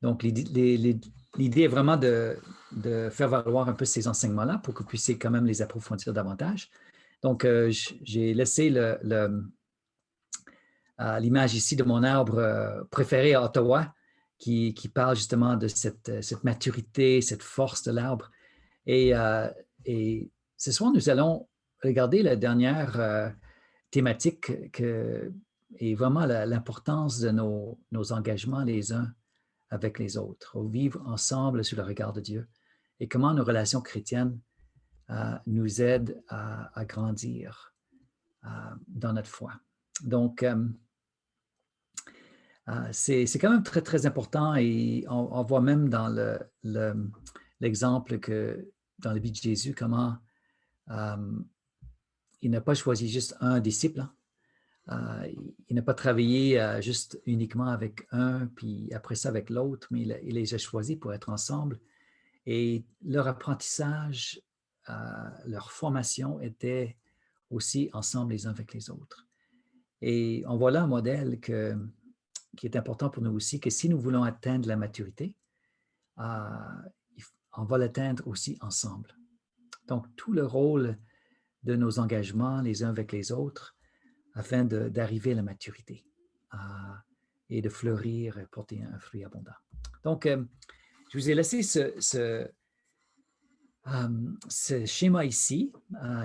Donc, l'idée est vraiment de faire valoir un peu ces enseignements-là pour que vous puissiez quand même les approfondir davantage. Donc, j'ai laissé l'image ici de mon arbre préféré à Ottawa qui parle justement de cette maturité, cette force de l'arbre. Et ce soir, nous allons regarder la dernière thématique et vraiment l'importance de nos engagements les uns avec les autres, au vivre ensemble sous le regard de Dieu et comment nos relations chrétiennes nous aident à grandir dans notre foi. Donc, c'est quand même très, très important et on voit même dans l'exemple que dans la vie de Jésus, comment il n'a pas choisi juste un disciple, hein. Il n'a pas travaillé juste uniquement avec un, puis après ça avec l'autre, mais il les a choisis pour être ensemble. Et leur apprentissage, leur formation était aussi ensemble les uns avec les autres. Et on voit là un modèle qui est important pour nous aussi, que si nous voulons atteindre la maturité, on va l'atteindre aussi ensemble. Donc, tout le rôle de nos engagements les uns avec les autres, afin d'arriver à la maturité et de fleurir et porter un fruit abondant. Donc, je vous ai laissé ce schéma ici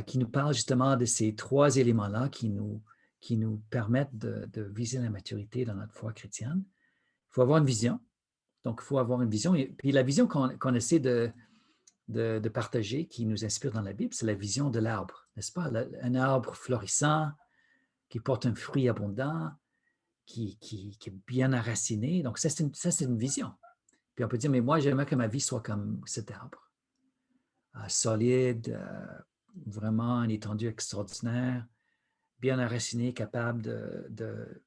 qui nous parle justement de ces trois éléments-là qui nous permettent de viser la maturité dans notre foi chrétienne. Il faut avoir une vision. Donc, il faut avoir une vision. Et puis, la vision qu'on essaie de partager, qui nous inspire dans la Bible, c'est la vision de l'arbre, n'est-ce pas? Un arbre florissant, qui porte un fruit abondant, qui est bien enraciné. Donc, ça, c'est une vision. Puis on peut dire, mais moi, j'aimerais que ma vie soit comme cet arbre. Solide, vraiment une étendue extraordinaire, bien enraciné, capable de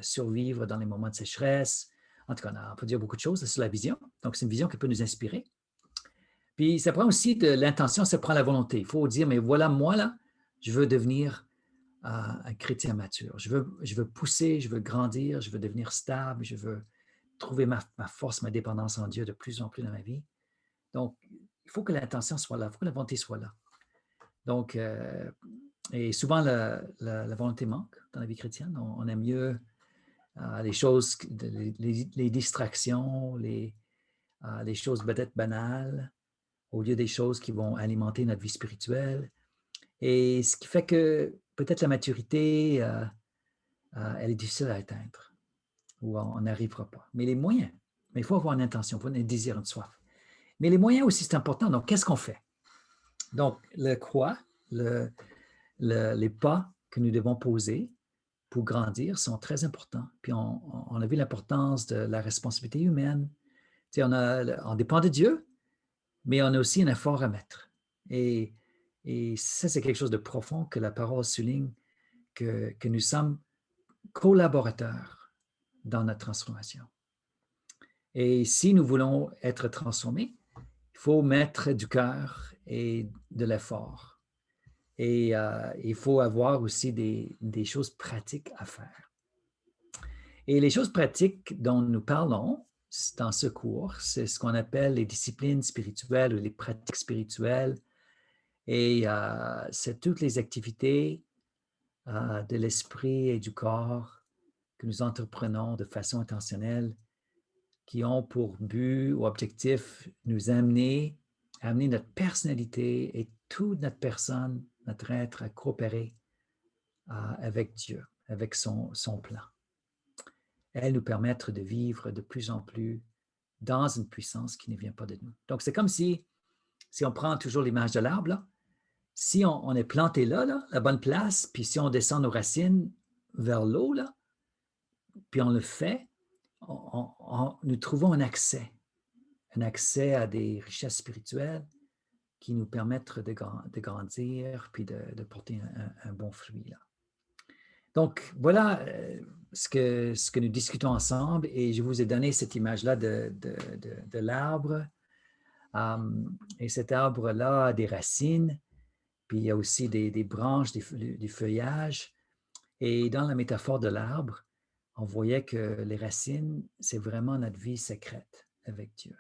survivre dans les moments de sécheresse. En tout cas, on peut dire beaucoup de choses sur la vision. Donc, c'est une vision qui peut nous inspirer. Puis, ça prend aussi de l'intention, ça prend la volonté. Il faut dire, mais voilà, moi, là, je veux devenir un chrétien mature. Je veux pousser, je veux grandir, je veux devenir stable, je veux trouver ma force, ma dépendance en Dieu de plus en plus dans ma vie. Donc, il faut que l'intention soit là, il faut que la volonté soit là. Donc, et souvent, la volonté manque dans la vie chrétienne. On aime mieux les choses, les distractions, les choses peut-être banales, au lieu des choses qui vont alimenter notre vie spirituelle. Et ce qui fait que peut-être la maturité, elle est difficile à atteindre ou on n'arrivera pas. Mais les moyens, mais il faut avoir une intention, il faut un désir, une soif. Mais les moyens aussi, c'est important. Donc, qu'est-ce qu'on fait? Donc, les pas que nous devons poser pour grandir sont très importants. Puis, on a vu l'importance de la responsabilité humaine. Tu sais, on dépend de Dieu, mais on a aussi un effort à mettre. Et ça, c'est quelque chose de profond que la parole souligne, que nous sommes collaborateurs dans notre transformation. Et si nous voulons être transformés, il faut mettre du cœur et de l'effort. Et il faut avoir aussi des choses pratiques à faire. Et les choses pratiques dont nous parlons dans ce cours, c'est ce qu'on appelle les disciplines spirituelles ou les pratiques spirituelles. Et c'est toutes les activités de l'esprit et du corps que nous entreprenons de façon intentionnelle, qui ont pour but ou objectif nous amener notre personnalité et toute notre personne, notre être à coopérer avec Dieu, avec son plan. Elles nous permettent de vivre de plus en plus dans une puissance qui ne vient pas de nous. Donc, c'est comme si on prend toujours l'image de l'arbre, là, si on est planté là, la bonne place, puis si on descend nos racines vers l'eau, là, puis on le fait, nous trouvons un accès à des richesses spirituelles qui nous permettent de grandir puis de porter un bon fruit, là. Donc, voilà ce que nous discutons ensemble et je vous ai donné cette image-là de l'arbre. Et cet arbre-là a des racines, puis il y a aussi des branches, des feuillages. Et dans la métaphore de l'arbre, on voyait que les racines, c'est vraiment notre vie secrète. avec Dieu.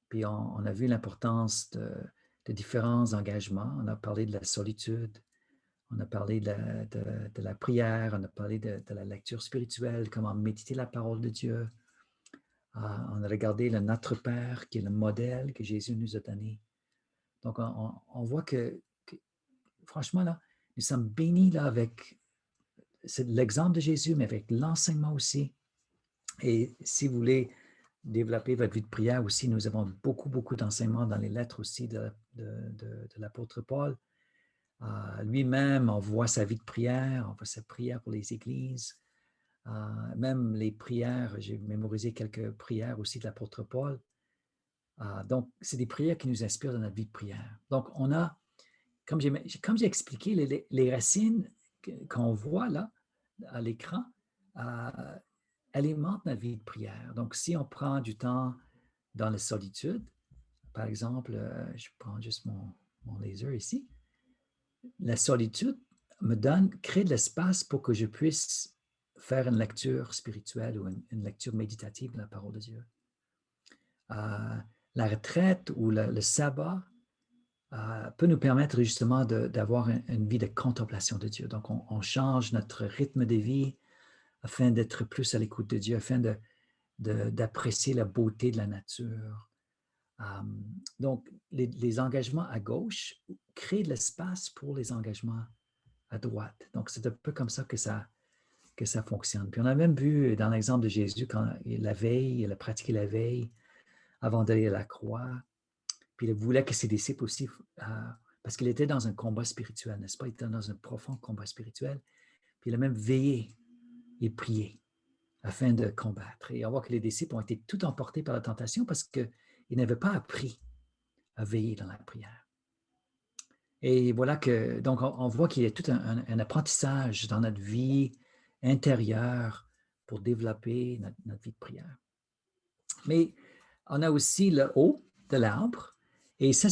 Puis on a vu l'importance de différents engagements. On a parlé de la solitude, on a parlé de la prière, on a parlé de la lecture spirituelle, comment méditer la parole de Dieu. On a regardé le Notre Père, qui est le modèle que Jésus nous a donné. Donc, on voit que, franchement, là, nous sommes bénis là, avec l'exemple de Jésus, mais avec l'enseignement aussi. Et si vous voulez développer votre vie de prière aussi, nous avons beaucoup, beaucoup d'enseignements dans les lettres aussi de l'apôtre Paul. Lui-même envoie sa vie de prière, envoie sa prière pour les églises. Même les prières, j'ai mémorisé quelques prières aussi de l'apôtre Paul. Donc, c'est des prières qui nous inspirent dans notre vie de prière. Donc, on a, comme j'ai expliqué, les racines qu'on voit là à l'écran alimentent notre vie de prière. Donc, si on prend du temps dans la solitude, par exemple, je prends juste mon laser ici, la solitude crée de l'espace pour que je puisse faire une lecture spirituelle ou une lecture méditative de la parole de Dieu. La retraite ou le sabbat peut nous permettre justement d'avoir une vie de contemplation de Dieu. Donc, on change notre rythme de vie afin d'être plus à l'écoute de Dieu, afin d'apprécier la beauté de la nature. Donc, les engagements à gauche créent de l'espace pour les engagements à droite. Donc, c'est un peu comme ça que ça fonctionne. Puis on a même vu dans l'exemple de Jésus, quand la veille, il a pratiqué la veille avant d'aller à la croix. Puis il voulait que ses disciples aussi, parce qu'il était dans un combat spirituel, n'est-ce pas? Il était dans un profond combat spirituel. Puis il a même veillé et prié afin de combattre. Et on voit que les disciples ont été tout emportés par la tentation parce qu'ils n'avaient pas appris à veiller dans la prière. Et voilà que, donc, on voit qu'il y a tout un apprentissage dans notre vie intérieure pour développer notre vie de prière. Mais on a aussi le haut de l'arbre. Et ça,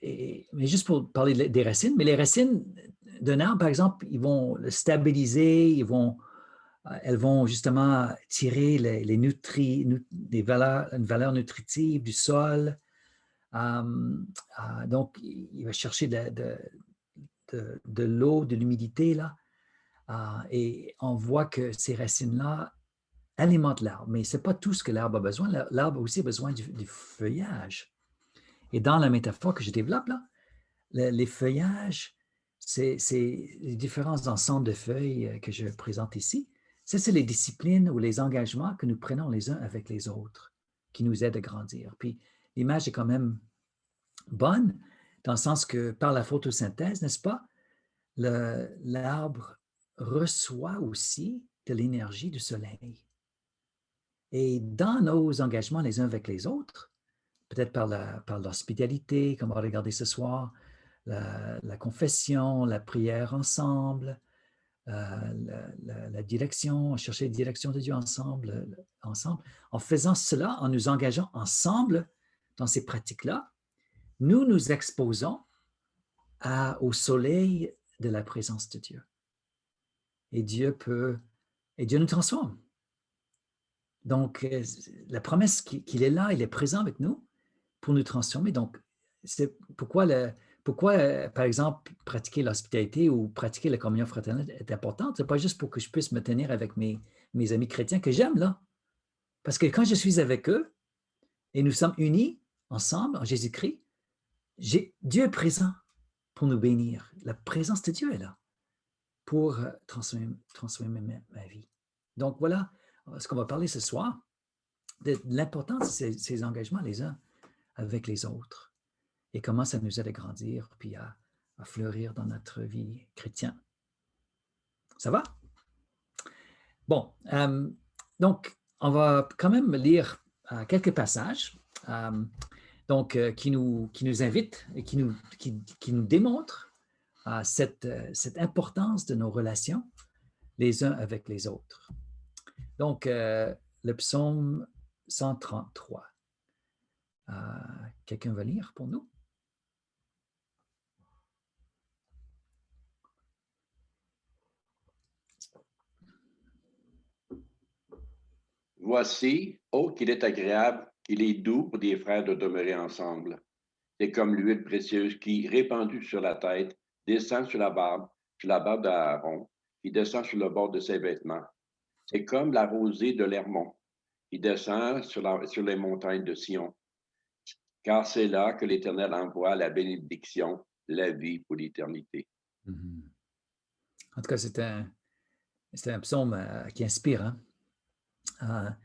mais juste pour parler des racines, mais les racines d'un arbre, par exemple, ils vont le stabiliser, elles vont justement tirer une valeur nutritive du sol. Donc, il va chercher de l'eau, de l'humidité, là. Et on voit que ces racines-là alimentent l'arbre. Mais ce n'est pas tout ce que l'arbre a besoin. L'arbre a aussi besoin du feuillage. Et dans la métaphore que je développe, là, les feuillages, c'est les différents ensembles de feuilles que je présente ici. Ça, c'est les disciplines ou les engagements que nous prenons les uns avec les autres qui nous aident à grandir. Puis l'image est quand même bonne, dans le sens que par la photosynthèse, n'est-ce pas, l'arbre reçoit aussi de l'énergie du soleil. Et dans nos engagements les uns avec les autres, peut-être par l'hospitalité, comme on va regarder ce soir, la confession, la prière ensemble, la direction, chercher la direction de Dieu ensemble. En faisant cela, en nous engageant ensemble dans ces pratiques-là, nous nous exposons au soleil de la présence de Dieu. Et Dieu nous transforme. Donc, la promesse qu'il est là, il est présent avec nous pour nous transformer. Donc, c'est pourquoi, par exemple, pratiquer l'hospitalité ou pratiquer la communion fraternelle est important. Ce n'est pas juste pour que je puisse me tenir avec mes amis chrétiens que j'aime, là. Parce que quand je suis avec eux et nous sommes unis ensemble en Jésus-Christ, Dieu est présent pour nous bénir. La présence de Dieu est là pour transformer ma vie. Donc, voilà ce qu'on va parler ce soir, de l'importance de ces engagements les uns avec les autres et comment ça nous aide à grandir puis à fleurir dans notre vie chrétienne. Ça va? Bon, donc, on va quand même lire quelques passages qui nous invitent et qui nous démontrent cette importance de nos relations les uns avec les autres. Donc, le psaume 133. Quelqu'un va lire pour nous? Voici, oh, qu'il est agréable, qu'il est doux pour des frères de demeurer ensemble. C'est comme l'huile précieuse qui, répandue sur la tête, descend sur la barbe d'Aaron, qui descend sur le bord de ses vêtements. C'est comme la rosée de l'Hermon, qui descend sur les montagnes de Sion. Car c'est là que l'Éternel envoie la bénédiction, la vie pour l'éternité. Mhm. En tout cas, c'est un psaume qui inspire, hein?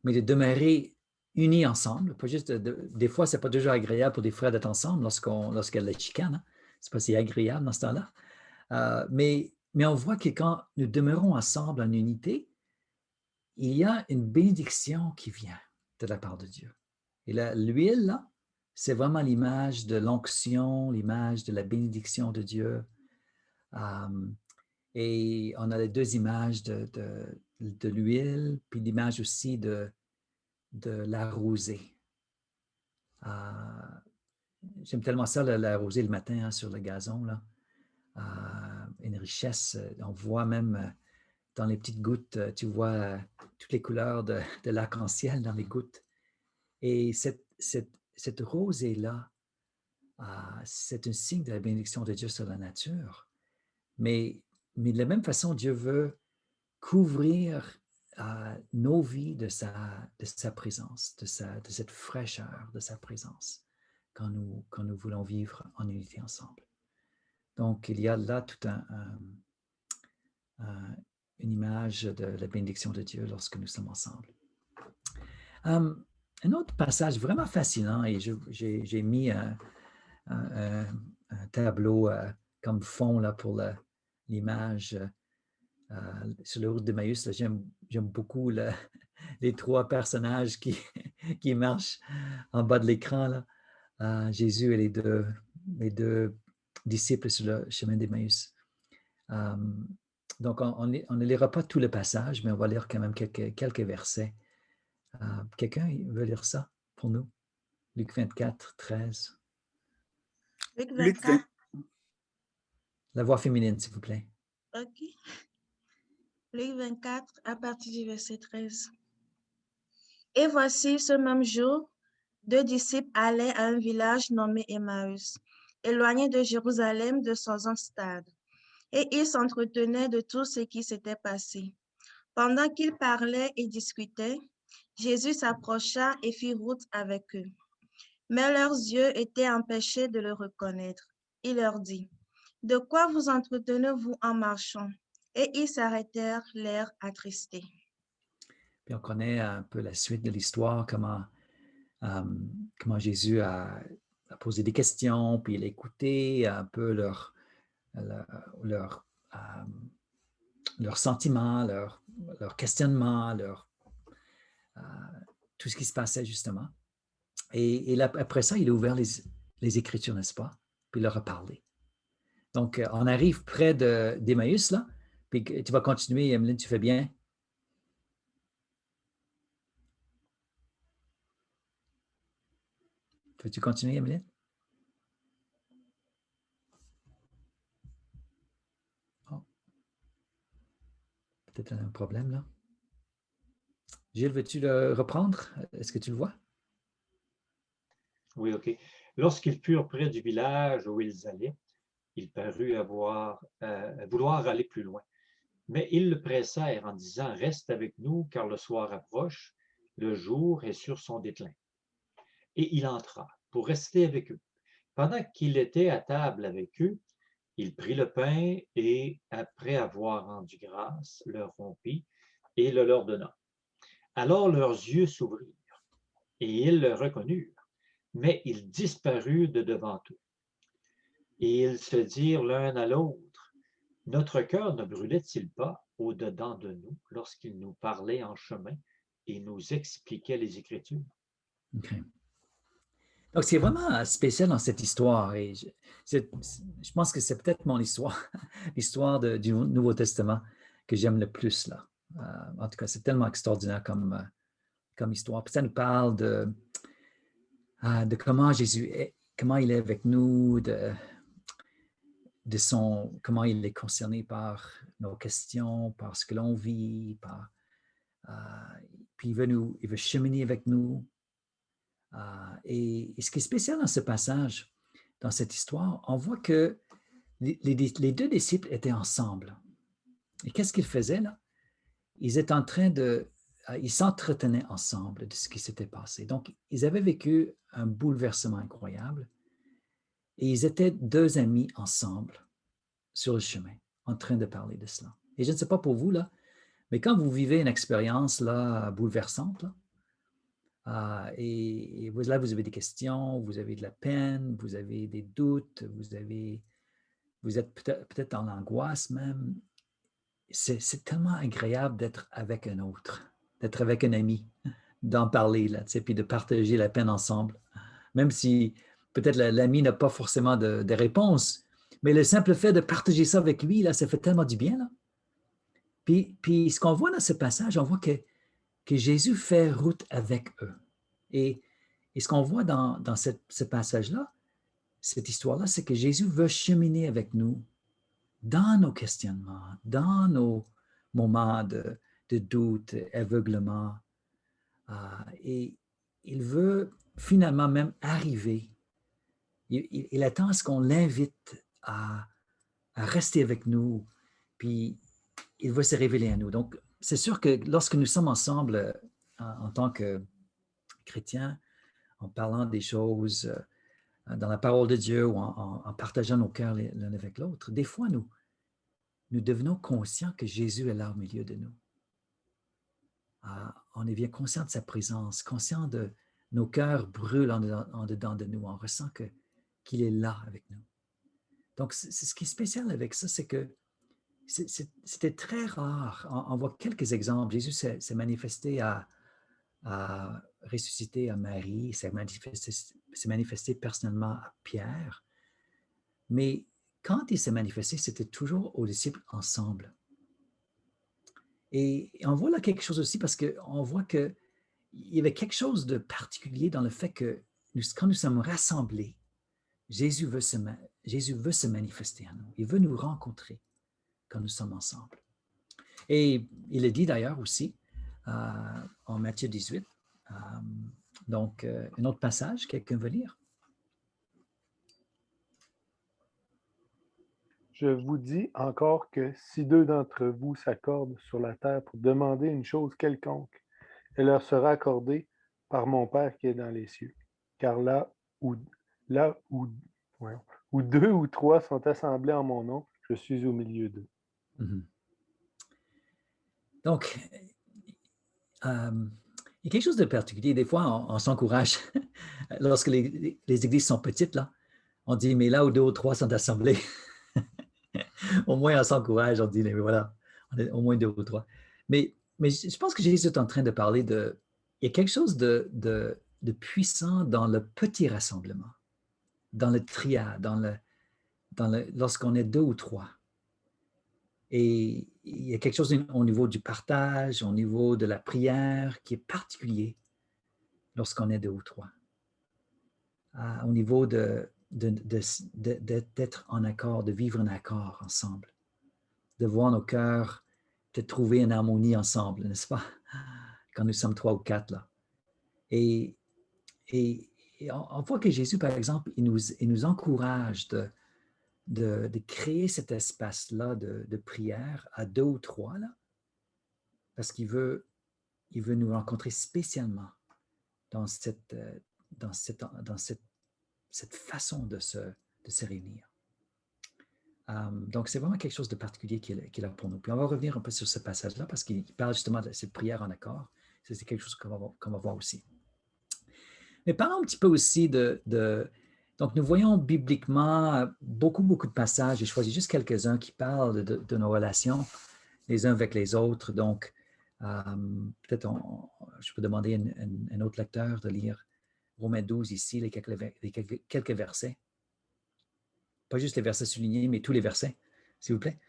Mais de demeurer unis ensemble, pas juste des fois, c'est pas toujours agréable pour des frères d'être ensemble lorsqu'il y a la chicane, hein? C'est pas si agréable dans ce temps-là. Mais on voit que quand nous demeurons ensemble en unité, il y a une bénédiction qui vient de la part de Dieu. Et l'huile, là, c'est vraiment l'image de l'onction, l'image de la bénédiction de Dieu. Et on a les deux images de l'huile, puis l'image aussi de la rosée. J'aime tellement ça, la rosée le matin, hein, sur le gazon, là. Une richesse. On voit même dans les petites gouttes, tu vois toutes les couleurs de l'arc-en-ciel dans les gouttes. Et cette rosée-là, c'est un signe de la bénédiction de Dieu sur la nature. Mais de la même façon, Dieu veut couvrir nos vies de sa présence, de cette fraîcheur de sa présence quand nous voulons vivre en unité ensemble. Donc, il y a là tout une image de la bénédiction de Dieu lorsque nous sommes ensemble. Un autre passage vraiment fascinant, et j'ai mis un tableau comme fond là, pour l'image sur la route d'Emmaüs. J'aime beaucoup les trois personnages qui marchent en bas de l'écran, Jésus et les deux disciples sur le chemin d'Emmaüs. Donc, on ne lira pas tout le passage, mais on va lire quand même quelques versets. Quelqu'un veut lire ça pour nous? Luc 24, 13. Luc Luc 24. La voix féminine, s'il vous plaît. OK. Luc 24, à partir du verset 13. Et voici ce même jour, deux disciples allaient à un village nommé Emmaüs, éloigné de Jérusalem de 60 stades. Et ils s'entretenaient de tout ce qui s'était passé. Pendant qu'ils parlaient et discutaient, Jésus s'approcha et fit route avec eux. Mais leurs yeux étaient empêchés de le reconnaître. Il leur dit, « De quoi vous entretenez-vous en marchant? » Et ils s'arrêtèrent, l'air attristés. Puis on connaît un peu la suite de l'histoire, comment Jésus a posé des questions, puis il a écouté un peu leurs sentiments, leurs questionnements, tout ce qui se passait justement. Et là, après ça, il a ouvert les Écritures, n'est-ce pas? Puis il leur a parlé. Donc, on arrive près d'Emmaüs, là, puis tu vas continuer, Emeline, tu fais bien. Peux-tu continuer, Emeline? Oh. Peut-être un problème, là. Gilles, veux-tu le reprendre? Est-ce que tu le vois? Oui, OK. Lorsqu'ils furent près du village où ils allaient, il parut vouloir aller plus loin. Mais ils le pressèrent en disant, « Reste avec nous, car le soir approche, le jour est sur son déclin. » Et il entra pour rester avec eux. Pendant qu'il était à table avec eux, il prit le pain et, après avoir rendu grâce, le rompit et le leur donna. Alors leurs yeux s'ouvrirent et ils le reconnurent, mais il disparut de devant eux. Et ils se dirent l'un à l'autre, « Notre cœur ne brûlait-il pas au-dedans de nous lorsqu'il nous parlait en chemin et nous expliquait les Écritures? » Okay. Donc, c'est vraiment spécial dans cette histoire. Et je pense que c'est peut-être mon histoire, l'histoire du Nouveau Testament que j'aime le plus, là. En tout cas, c'est tellement extraordinaire comme histoire. Puis ça nous parle de comment Jésus est, comment il est avec nous, comment il est concerné par nos questions, par ce que l'on vit, puis il veut cheminer avec nous. Et ce qui est spécial dans ce passage, dans cette histoire, on voit que les deux disciples étaient ensemble. Et qu'est-ce qu'ils faisaient là? Ils étaient en train ils s'entretenaient ensemble de ce qui s'était passé. Donc, ils avaient vécu un bouleversement incroyable et ils étaient deux amis ensemble sur le chemin, en train de parler de cela. Et je ne sais pas pour vous, là, mais quand vous vivez une expérience là, bouleversante, là, et vous avez des questions, vous avez de la peine, vous avez des doutes, vous êtes peut-être en angoisse même, c'est tellement agréable d'être avec un autre, d'être avec un ami, d'en parler, là, puis de partager la peine ensemble. Même si peut-être l'ami n'a pas forcément de réponse, mais le simple fait de partager ça avec lui, là, ça fait tellement du bien. Là. Puis ce qu'on voit dans ce passage, on voit que Jésus fait route avec eux. Et ce qu'on voit dans ce passage-là, cette histoire-là, c'est que Jésus veut cheminer avec nous dans nos questionnements, dans nos moments de doute, aveuglement. Et il veut finalement même arriver. Il attend à ce qu'on l'invite à rester avec nous, puis il veut se révéler à nous. Donc, c'est sûr que lorsque nous sommes ensemble en tant que chrétiens, en parlant des choses dans la parole de Dieu ou en partageant nos cœurs l'un avec l'autre, des fois, nous devenons conscients que Jésus est là au milieu de nous. On devient conscient de sa présence, conscient de nos cœurs brûlent en dedans de nous. On ressent qu'il est là avec nous. Donc, ce qui est spécial avec ça, c'est que c'était très rare. On voit quelques exemples. Jésus s'est manifesté à ressusciter à Marie, s'est manifesté personnellement à Pierre. Mais quand il s'est manifesté, c'était toujours aux disciples ensemble. Et on voit là quelque chose aussi parce qu'on voit qu'il y avait quelque chose de particulier dans le fait que quand nous sommes rassemblés, Jésus veut se manifester à nous. Il veut nous rencontrer quand nous sommes ensemble. Et il le dit d'ailleurs aussi en Matthieu 18. Donc, un autre passage, quelqu'un veut lire? Je vous dis encore que si deux d'entre vous s'accordent sur la terre pour demander une chose quelconque, elle leur sera accordée par mon Père qui est dans les cieux. Car là où deux ou trois sont assemblés en mon nom, je suis au milieu d'eux. Mm-hmm. Donc, il y a quelque chose de particulier. Des fois, on s'encourage. Lorsque les églises sont petites, là, on dit, mais là où deux ou trois sont assemblés, au moins on s'encourage, on dit, mais voilà, on est au moins deux ou trois. Mais je pense que Jésus est en train de parler il y a quelque chose de puissant dans le petit rassemblement, dans le triade, lorsqu'on est deux ou trois. Et il y a quelque chose au niveau du partage, au niveau de la prière qui est particulier lorsqu'on est deux ou trois. Au niveau d'être en accord, de vivre en accord ensemble, de voir nos cœurs, de trouver une harmonie ensemble, n'est-ce pas? Quand nous sommes trois ou quatre là. Et on voit que Jésus, par exemple, il nous encourage de créer cet espace-là de prière à deux ou trois, là, parce qu'il veut nous rencontrer spécialement dans cette façon de se réunir. Donc, c'est vraiment quelque chose de particulier qui est là pour nous. Puis on va revenir un peu sur ce passage-là parce qu'il parle justement de cette prière en accord. Ça, c'est quelque chose qu'on va voir aussi. Mais parlons un petit peu aussi donc, nous voyons bibliquement beaucoup de passages. J'ai choisi juste quelques-uns qui parlent de nos relations les uns avec les autres. Donc, peut-être je peux demander à un autre lecteur de lire Romains 12 ici, les quelques versets. Pas juste les versets soulignés, mais tous les versets, s'il vous plaît.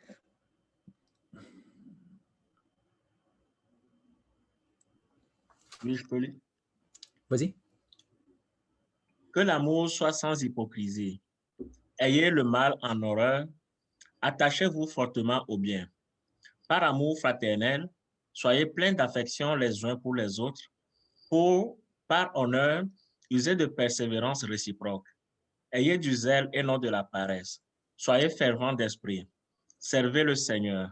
Oui, je peux lire. Vas-y. Que l'amour soit sans hypocrisie. Ayez le mal en horreur. Attachez-vous fortement au bien. Par amour fraternel, Soyez pleins d'affection les uns pour les autres, pour, par honneur, user de persévérance réciproque. Ayez du zèle et non de la paresse. Soyez fervents d'esprit. Servez le Seigneur.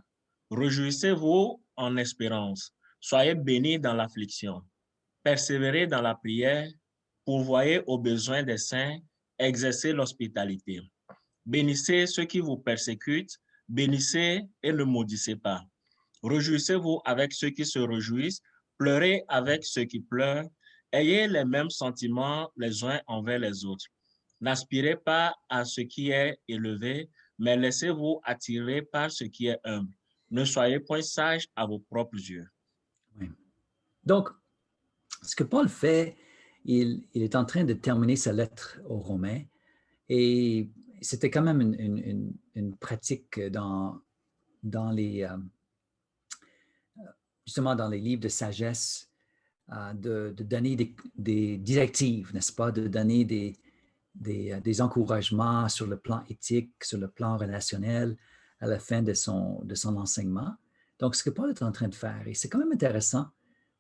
Réjouissez-vous en espérance. Soyez bénis dans l'affliction. Persévérez dans la prière. Pourvoyez aux besoins des saints. Exercez l'hospitalité. Bénissez ceux qui vous persécutent. Bénissez et ne maudissez pas. Réjouissez-vous avec ceux qui se réjouissent. Pleurez avec ceux qui pleurent. Ayez les mêmes sentiments les uns envers les autres. N'aspirez pas à ce qui est élevé, mais laissez-vous attirer par ce qui est humble. Ne soyez point sages à vos propres yeux. Oui. Donc, ce que Paul fait, il est en train de terminer sa lettre aux Romains et c'était quand même une pratique dans les, justement dans les livres de sagesse, de donner des directives, n'est-ce pas, de donner des encouragements sur le plan éthique, sur le plan relationnel à la fin de son enseignement. Donc, ce que Paul est en train de faire, et c'est quand même intéressant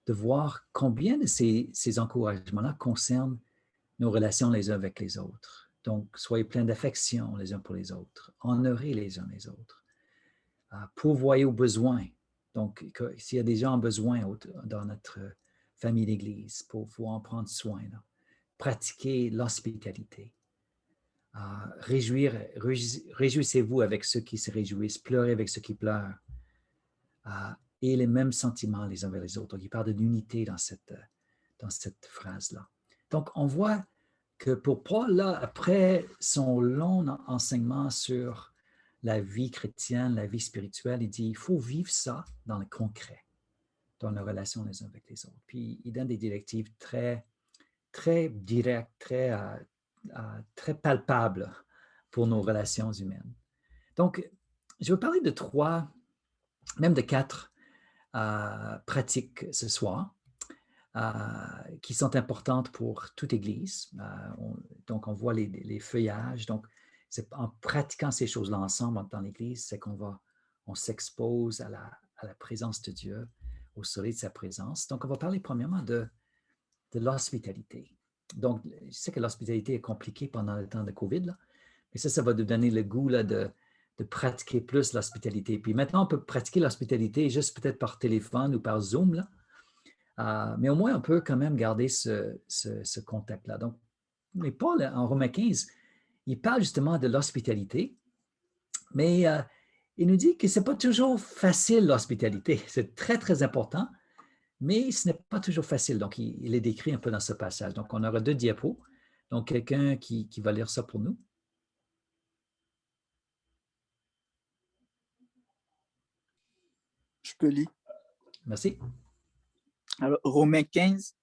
de voir combien de ces encouragements-là concernent nos relations les uns avec les autres. Donc, soyez pleins d'affection les uns pour les autres, honorez les uns les autres, pourvoyez aux besoins. Donc, s'il y a des gens en besoin dans notre famille d'Église, pour en prendre soin, là. Pratiquez l'hospitalité. Réjouissez-vous avec ceux qui se réjouissent, pleurez avec ceux qui pleurent. Et les mêmes sentiments les uns vers les autres. Donc, il parle de l'unité dans cette phrase-là. Donc, on voit que pour Paul, là, après son long enseignement sur la vie chrétienne, la vie spirituelle, il dit il faut vivre ça dans le concret, dans nos relations les uns avec les autres. Puis, il donne des directives très, très directes, très palpables pour nos relations humaines. Donc, je veux parler de 3, même de 4 pratiques ce soir qui sont importantes pour toute Église. Donc, on voit les feuillages. Donc, c'est en pratiquant ces choses-là ensemble dans l'Église, c'est on s'expose à la présence de Dieu, au soleil de sa présence. Donc, on va parler premièrement de l'hospitalité. Donc, je sais que l'hospitalité est compliquée pendant le temps de COVID, là, mais ça va nous donner le goût là, de pratiquer plus l'hospitalité. Puis maintenant, on peut pratiquer l'hospitalité juste peut-être par téléphone ou par Zoom, là. Mais au moins, on peut quand même garder ce contact-là. Donc, mais Paul, en Romains 15, il parle justement de l'hospitalité, mais il nous dit que ce n'est pas toujours facile, l'hospitalité. C'est très, très important, mais ce n'est pas toujours facile. Donc, il est décrit un peu dans ce passage. Donc, on aura 2 diapos. Donc, quelqu'un qui va lire ça pour nous. Je peux lire. Merci. Alors, Romains 15,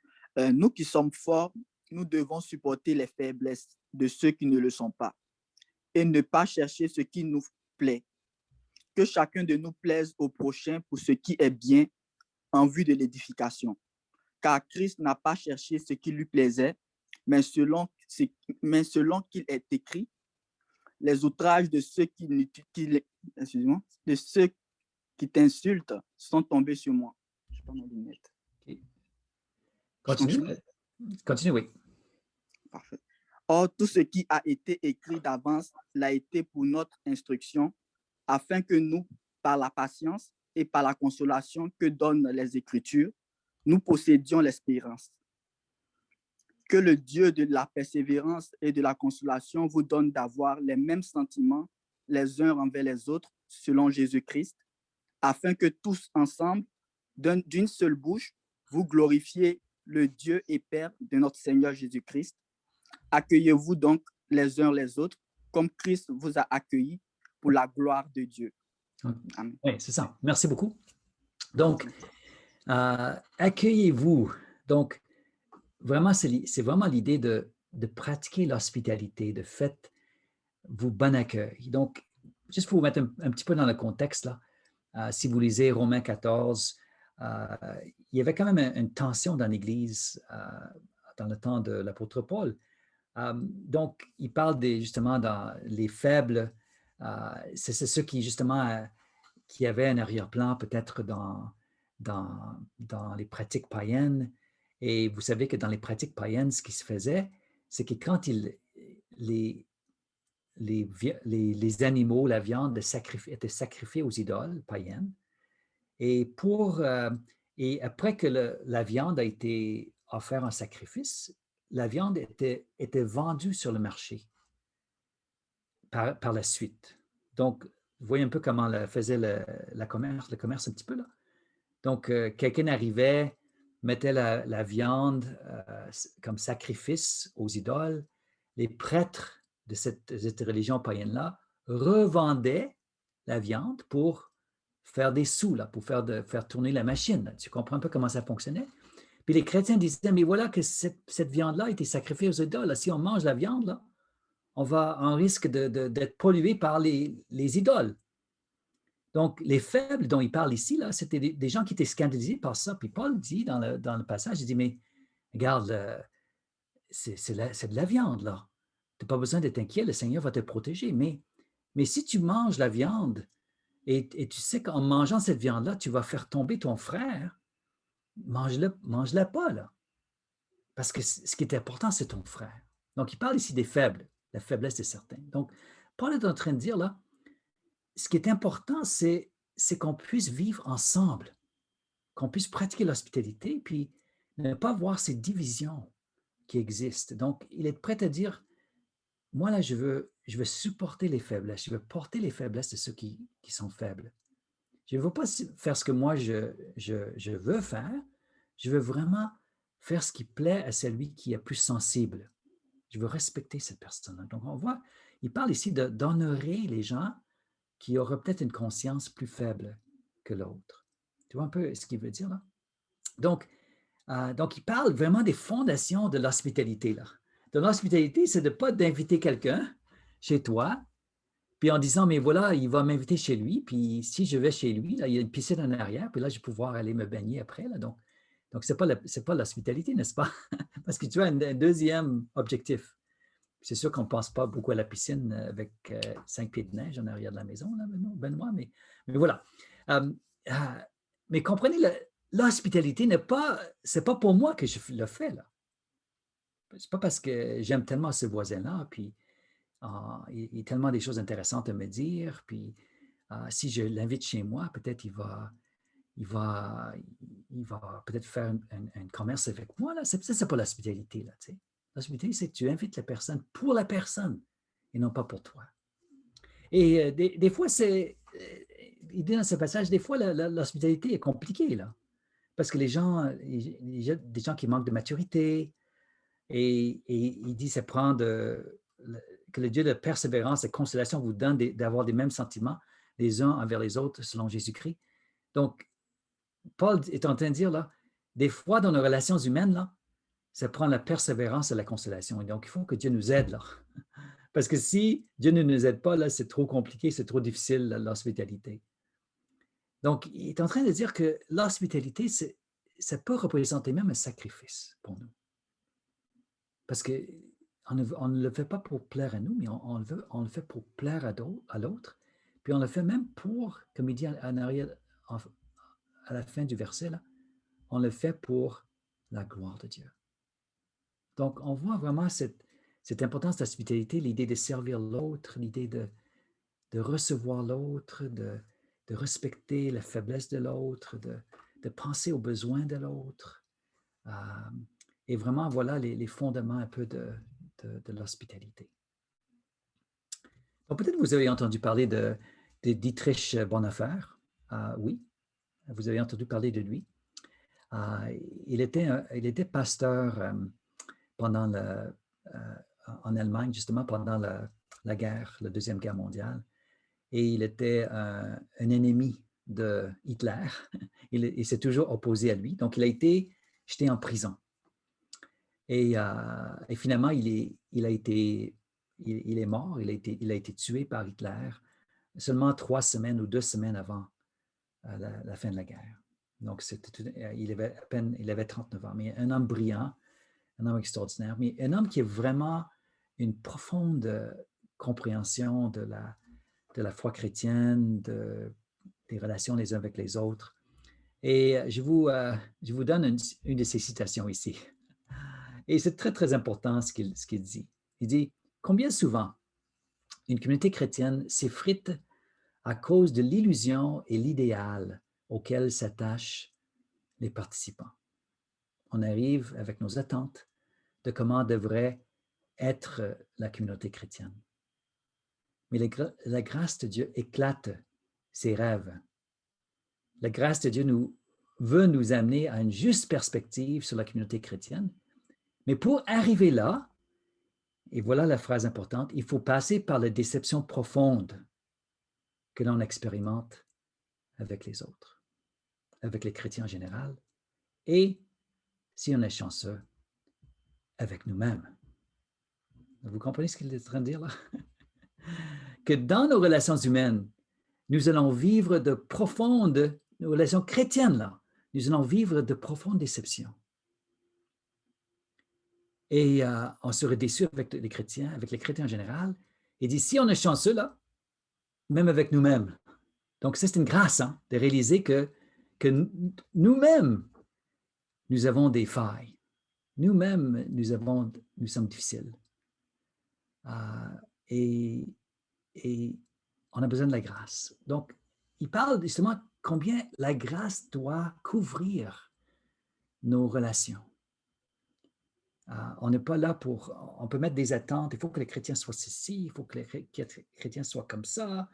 nous qui sommes forts, nous devons supporter les faiblesses de ceux qui ne le sont pas et ne pas chercher ce qui nous plaît. Que chacun de nous plaise au prochain pour ce qui est bien en vue de l'édification. Car Christ n'a pas cherché ce qui lui plaisait, mais selon qu'il est écrit, les outrages de ceux qui t'insultent sont tombés sur moi. Je prends mes lunettes. Continue, oui. Parfait. Or, tout ce qui a été écrit d'avance l'a été pour notre instruction, afin que nous, par la patience et par la consolation que donnent les Écritures, nous possédions l'espérance. Que le Dieu de la persévérance et de la consolation vous donne d'avoir les mêmes sentiments les uns envers les autres, selon Jésus-Christ, afin que tous ensemble, d'une seule bouche, vous glorifiez le Dieu et Père de notre Seigneur Jésus-Christ. Accueillez-vous donc les uns les autres, comme Christ vous a accueillis pour la gloire de Dieu. Amen. Oui, c'est ça. Merci beaucoup. Donc, accueillez-vous. Donc, vraiment, c'est vraiment l'idée de pratiquer l'hospitalité, de faites-vous bon accueil. Donc, juste pour vous mettre un petit peu dans le contexte, là, si vous lisez Romains 14, il y avait quand même une tension dans l'Église dans le temps de l'apôtre Paul. Donc, il parle justement dans les faibles, c'est ceux qui, justement, qui avaient un arrière-plan peut-être dans dans les pratiques païennes. Et vous savez que dans les pratiques païennes, ce qui se faisait, c'est que quand les animaux, la viande étaient sacrifiés aux idoles païennes. Et après que la viande a été offerte en sacrifice, la viande était vendue sur le marché par la suite. Donc, vous voyez un peu comment faisait le commerce un petit peu là. Donc, quelqu'un arrivait, mettait la viande comme sacrifice aux idoles. Les prêtres de cette religion païenne-là revendaient la viande pour faire des sous, là, pour faire tourner la machine. Là. Tu comprends un peu comment ça fonctionnait? Puis les chrétiens disaient, mais voilà que cette viande-là a été sacrifiée aux idoles. Là. Si on mange la viande, là, on risque d'être pollué par les idoles. Donc, les faibles dont il parle ici, là, c'était des gens qui étaient scandalisés par ça. Puis Paul dit dans le passage, il dit, mais regarde, c'est de la viande, là. Tu n'as pas besoin d'être inquiet, le Seigneur va te protéger. Mais si tu manges la viande et tu sais qu'en mangeant cette viande-là, tu vas faire tomber ton frère, mange-la pas, là. Parce que ce qui est important, c'est ton frère. Donc, il parle ici des faibles, la faiblesse de certains. Donc, Paul est en train de dire, là, ce qui est important, c'est qu'on puisse vivre ensemble, qu'on puisse pratiquer l'hospitalité, puis ne pas voir ces divisions qui existent. Donc, il est prêt à dire, moi, là, je veux supporter les faiblesses, je veux porter les faiblesses de ceux qui sont faibles. Je ne veux pas faire ce que moi, je veux faire, je veux vraiment faire ce qui plaît à celui qui est plus sensible. Je veux respecter cette personne-là. Donc, on voit, il parle ici d'honorer les gens qui aura peut-être une conscience plus faible que l'autre. Tu vois un peu ce qu'il veut dire là? Donc, il parle vraiment des fondations de l'hospitalité. De l'hospitalité, c'est de ne pas d'inviter quelqu'un chez toi, puis en disant, mais voilà, il va m'inviter chez lui, puis si je vais chez lui, là, il y a une piscine en arrière, puis là, je vais pouvoir aller me baigner après. Là, donc ce n'est pas l'hospitalité, n'est-ce pas? Parce que tu as un deuxième objectif. C'est sûr qu'on ne pense pas beaucoup à la piscine avec 5 pieds de neige en arrière de la maison, là, Benoît, mais voilà. Mais comprenez, l'hospitalité ce n'est pas pour moi que je le fais. Ce n'est pas parce que j'aime tellement ce voisin-là, puis il y a tellement des choses intéressantes à me dire, puis si je l'invite chez moi, peut-être il va peut-être faire un commerce avec moi. Ça, ce n'est pas l'hospitalité. L'hospitalité, c'est que tu invites la personne pour la personne et non pas pour toi. Et des fois, il dit dans ce passage, des fois, l'hospitalité est compliquée, là, parce que des gens qui manquent de maturité, et il dit, ça prend que le Dieu de persévérance et consolation vous donne d'avoir des mêmes sentiments les uns envers les autres selon Jésus-Christ. Donc, Paul est en train de dire, là, des fois, dans nos relations humaines, là, ça prend la persévérance et la consolation. Et donc, il faut que Dieu nous aide, là. Parce que si Dieu ne nous aide pas, là, c'est trop compliqué, c'est trop difficile, l'hospitalité. Donc, il est en train de dire que l'hospitalité, ça peut représenter même un sacrifice pour nous. Parce qu'on ne le fait pas pour plaire à nous, mais on le fait pour plaire à l'autre. Puis on le fait même pour, comme il dit en arrière, à la fin du verset, là, on le fait pour la gloire de Dieu. Donc, on voit vraiment cette importance de l'hospitalité, l'idée de servir l'autre, l'idée de recevoir l'autre, de respecter la faiblesse de l'autre, de penser aux besoins de l'autre. Et vraiment, voilà les fondements un peu de l'hospitalité. Donc, peut-être vous avez entendu parler de Dietrich Bonhoeffer. Oui, vous avez entendu parler de lui. Il était pasteur en Allemagne, justement, pendant la guerre, la Deuxième Guerre mondiale. Et il était un ennemi de Hitler. Il s'est toujours opposé à lui. Donc, il a été jeté en prison. Et finalement, il est mort. Il a été tué par Hitler seulement 3 semaines ou 2 semaines avant la fin de la guerre. Donc, il avait 39 ans, mais un homme brillant, un homme extraordinaire, mais un homme qui a vraiment une profonde compréhension de la foi chrétienne, des relations les uns avec les autres. Et je vous donne une de ces citations ici. Et c'est très, très important ce qu'il dit. Il dit, « Combien souvent une communauté chrétienne s'effrite à cause de l'illusion et l'idéal auquel s'attachent les participants. On arrive avec nos attentes de comment devrait être la communauté chrétienne. Mais la grâce de Dieu éclate ces rêves. La grâce de Dieu veut nous amener à une juste perspective sur la communauté chrétienne. Mais pour arriver là, et voilà la phrase importante, il faut passer par la déception profonde que l'on expérimente avec les autres, avec les chrétiens en général, et, si on est chanceux, avec nous-mêmes. Vous comprenez ce qu'il est en train de dire là? Que dans nos relations humaines, nous allons vivre de profondes, nos relations chrétiennes là, nous allons vivre de profondes déceptions. Et on serait déçu avec les chrétiens en général. Il dit, si on est chanceux là, même avec nous-mêmes. Donc, c'est une grâce de réaliser que nous-mêmes, nous avons des failles. Nous-mêmes, nous sommes difficiles. Et on a besoin de la grâce. Donc, il parle justement combien la grâce doit couvrir nos relations. On n'est pas là on peut mettre des attentes, il faut que les chrétiens soient ceci, il faut que les chrétiens soient comme ça.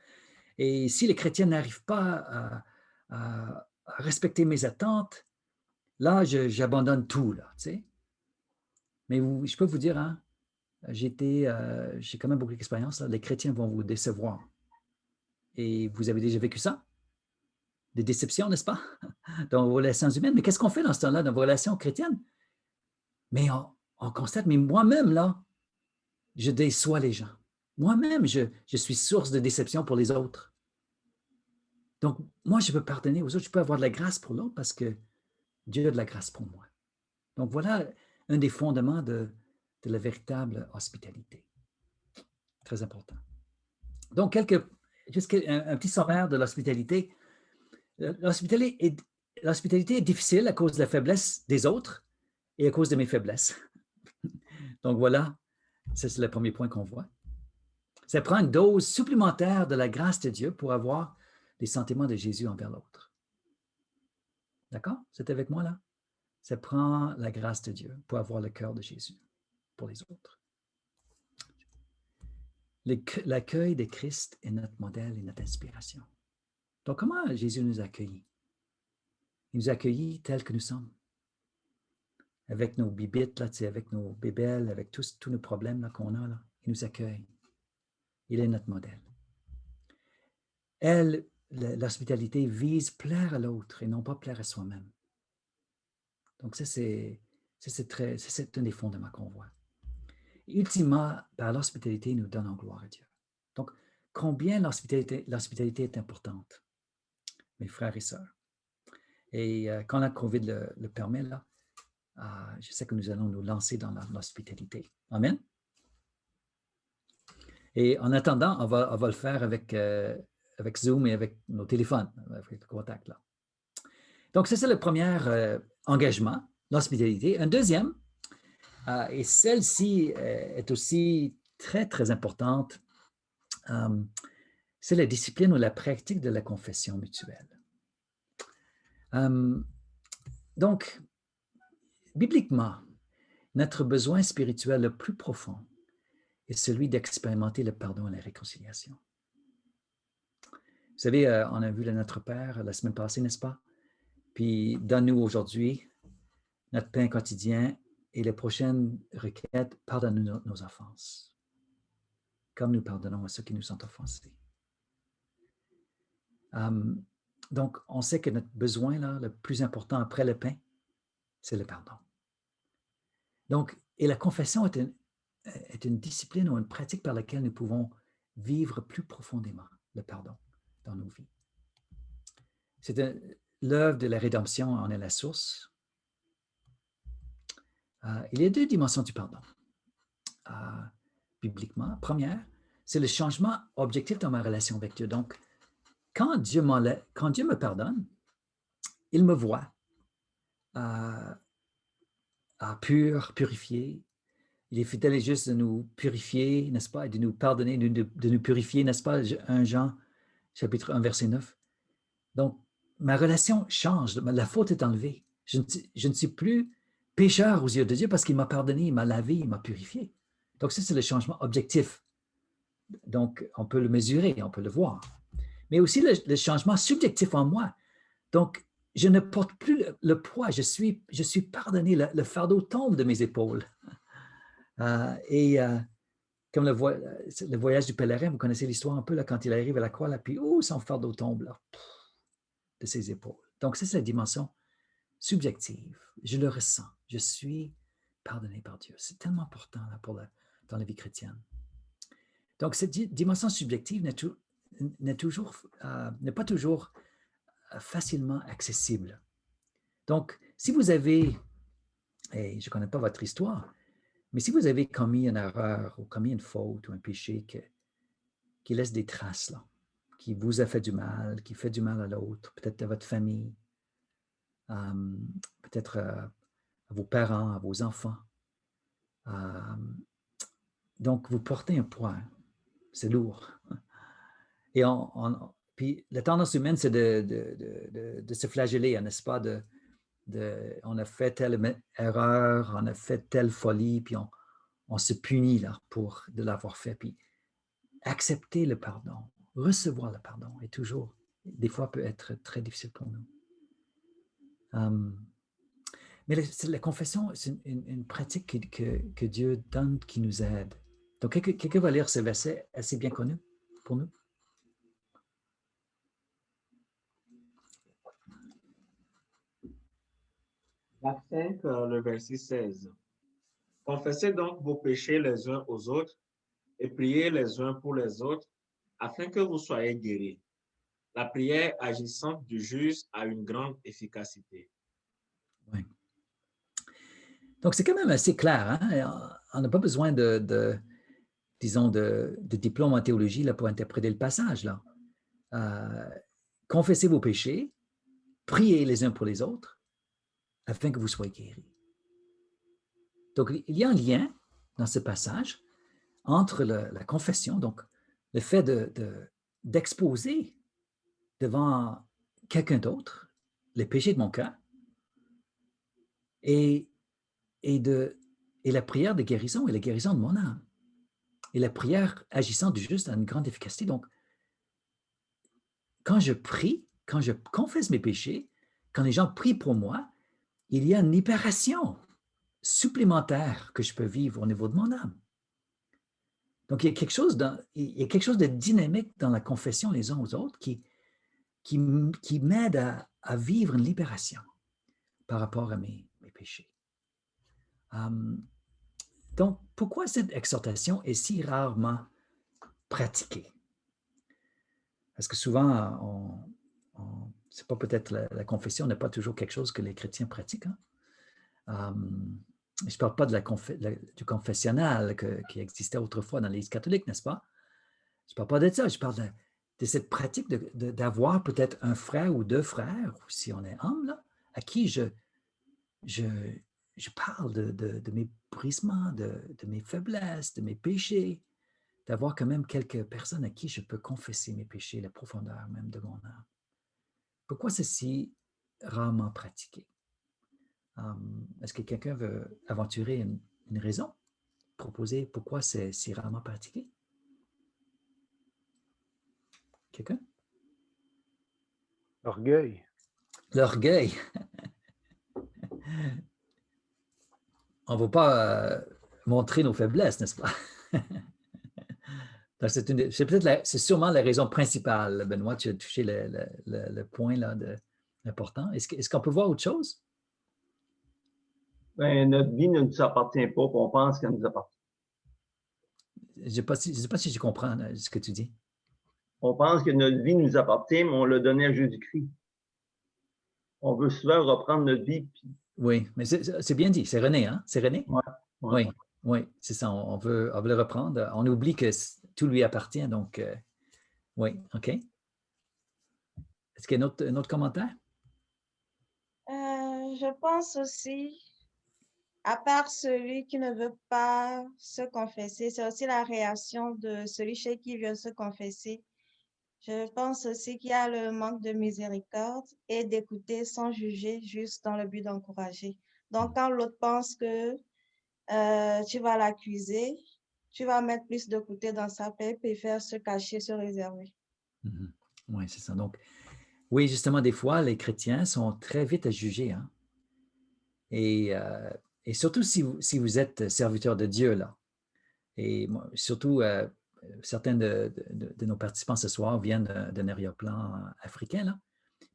Et si les chrétiens n'arrivent pas à respecter mes attentes, là, j'abandonne tout, là, tu sais. Mais je peux vous dire, j'ai quand même beaucoup d'expérience, les chrétiens vont vous décevoir. Et vous avez déjà vécu ça? Des déceptions, n'est-ce pas? Dans vos relations humaines. Mais qu'est-ce qu'on fait dans ce temps-là, dans vos relations chrétiennes? Mais on constate, mais moi-même, là, je déçois les gens. Moi-même, je suis source de déception pour les autres. Donc, moi, je peux pardonner aux autres, je peux avoir de la grâce pour l'autre parce que Dieu a de la grâce pour moi. Donc, voilà un des fondements de la véritable hospitalité. Très important. Donc, juste un petit sommaire de l'hospitalité. L'hospitalité est difficile à cause de la faiblesse des autres et à cause de mes faiblesses. Donc, voilà, ça, c'est le premier point qu'on voit. Ça prend une dose supplémentaire de la grâce de Dieu pour avoir les sentiments de Jésus envers l'autre. D'accord? C'est avec moi là? Ça prend la grâce de Dieu pour avoir le cœur de Jésus pour les autres. L'accueil de Christ est notre modèle et notre inspiration. Donc, comment Jésus nous a accueillis? Il nous a accueillis tels que nous sommes. Avec nos bibites, là, avec nos bébelles, avec tous nos problèmes là, qu'on a, là, il nous accueille. Il est notre modèle. L'hospitalité vise plaire à l'autre et non pas plaire à soi-même. Donc, ça, c'est un des fondements qu'on voit. Et ultimement, par l'hospitalité, nous donnons gloire à Dieu. Donc, combien l'hospitalité est importante, mes frères et sœurs. Et quand la COVID le permet, là, je sais que nous allons nous lancer dans l'hospitalité. Amen. Et en attendant, on va le faire avec Zoom et avec nos téléphones, avec le contact là. Donc, ça, c'est le premier engagement, l'hospitalité. Un deuxième, et celle-ci est aussi très, très importante, c'est la discipline ou la pratique de la confession mutuelle. Donc, bibliquement, notre besoin spirituel le plus profond est celui d'expérimenter le pardon et la réconciliation. Vous savez, on a vu Notre Père la semaine passée, n'est-ce pas? Puis, donne-nous aujourd'hui notre pain quotidien et les prochaines requêtes, pardonne-nous nos offenses, comme nous pardonnons à ceux qui nous sont offensés. Donc, on sait que notre besoin, là, le plus important après le pain, c'est le pardon. Donc, et la confession est une discipline ou une pratique par laquelle nous pouvons vivre plus profondément le pardon dans nos vies. C'est l'œuvre de la rédemption en est la source. Il y a deux dimensions du pardon, bibliquement. Première, c'est le changement objectif dans ma relation avec Dieu. Donc, quand Dieu me pardonne, il me voit pur, purifié. Il est fidèle et juste de nous purifier, n'est-ce pas, et de nous pardonner, de nous purifier, n'est-ce pas, 1 Jean, chapitre 1, verset 9. Donc, ma relation change, la faute est enlevée. Je ne suis plus pécheur aux yeux de Dieu parce qu'il m'a pardonné, il m'a lavé, il m'a purifié. Donc, ça, c'est le changement objectif. Donc, on peut le mesurer, on peut le voir. Mais aussi le changement subjectif en moi. Donc, je ne porte plus le poids, je suis pardonné, le fardeau tombe de mes épaules. Comme le voyage du pèlerin, vous connaissez l'histoire un peu, là, quand il arrive à la croix, là, puis son fardeau tombe là, de ses épaules. Donc, ça, c'est la dimension subjective. Je le ressens. Je suis pardonné par Dieu. C'est tellement important là, dans la vie chrétienne. Donc, cette dimension subjective n'est pas toujours facilement accessible. Donc, si vous avez, et je ne connais pas votre histoire, mais si vous avez commis une erreur ou commis une faute ou un péché qui laisse des traces, là, qui vous a fait du mal, qui fait du mal à l'autre, peut-être à votre famille, peut-être à vos parents, à vos enfants. Donc, vous portez un poids. C'est lourd. Et puis la tendance humaine, c'est de se flageller, n'est-ce pas? On a fait telle erreur, on a fait telle folie, puis on se punit là de l'avoir fait. Puis accepter le pardon, recevoir le pardon est toujours, des fois, peut être très difficile pour nous. Mais la confession, c'est une pratique que Dieu donne qui nous aide. Donc, quelqu'un va lire ce verset assez bien connu pour nous. Acte 5, le verset 16. Confessez donc vos péchés les uns aux autres et priez les uns pour les autres afin que vous soyez guéris. La prière agissante du juste a une grande efficacité. Oui. Donc, c'est quand même assez clair. Hein? On n'a pas besoin disons, de diplôme en théologie là, pour interpréter le passage. Là. Confessez vos péchés, priez les uns pour les autres, afin que vous soyez guéris. Donc, il y a un lien dans ce passage entre la confession, donc le fait d'exposer devant quelqu'un d'autre les péchés de mon cœur et la prière de guérison et la guérison de mon âme. Et la prière agissant du juste a une grande efficacité. Donc, quand je prie, quand je confesse mes péchés, quand les gens prient pour moi, il y a une libération supplémentaire que je peux vivre au niveau de mon âme. Donc, il y a quelque chose de dynamique dans la confession les uns aux autres qui m'aide à vivre une libération par rapport à mes péchés. Donc, pourquoi cette exhortation est si rarement pratiquée? Parce que souvent, c'est pas peut-être la confession n'est pas toujours quelque chose que les chrétiens pratiquent. Hein? Je ne parle pas du confessionnal qui existait autrefois dans l'Église catholique, n'est-ce pas? Je ne parle pas de ça, je parle de cette pratique d'avoir peut-être un frère ou 2 frères, ou si on est homme, là, à qui je parle de mes brisements, de mes faiblesses, de mes péchés, d'avoir quand même quelques personnes à qui je peux confesser mes péchés, la profondeur même de mon âme. Pourquoi c'est si rarement pratiqué? Est-ce que quelqu'un veut aventurer une raison, proposer pourquoi c'est si rarement pratiqué? Quelqu'un? L'orgueil. L'orgueil. On ne va pas montrer nos faiblesses, n'est-ce pas? C'est sûrement la raison principale, Benoît. Tu as touché le point là important. Est-ce qu'on peut voir autre chose? Ben, notre vie ne nous appartient pas, on pense qu'elle nous appartient. Je ne sais pas si je comprends ce que tu dis. On pense que notre vie nous appartient, mais on l'a donné à Jésus-Christ. On veut souvent reprendre notre vie. Puis... Oui, mais c'est bien dit. C'est René, hein? C'est René? Ouais. Oui, c'est ça. On veut le reprendre. On oublie que tout lui appartient. Donc, oui, OK. Est-ce qu'il y a un autre commentaire? Je pense aussi, à part celui qui ne veut pas se confesser, c'est aussi la réaction de celui chez qui vient se confesser. Je pense aussi qu'il y a le manque de miséricorde et d'écouter sans juger, juste dans le but d'encourager. Donc, quand l'autre pense que tu vas l'accuser, tu vas mettre plus de côté dans sa paix, préfère se cacher, se réserver. Oui, c'est ça. Donc, oui, justement, des fois, les chrétiens sont très vite à juger. Hein? Et surtout si vous êtes serviteur de Dieu, là. Et surtout, certains de nos participants ce soir viennent d'un arrière-plan africain, là.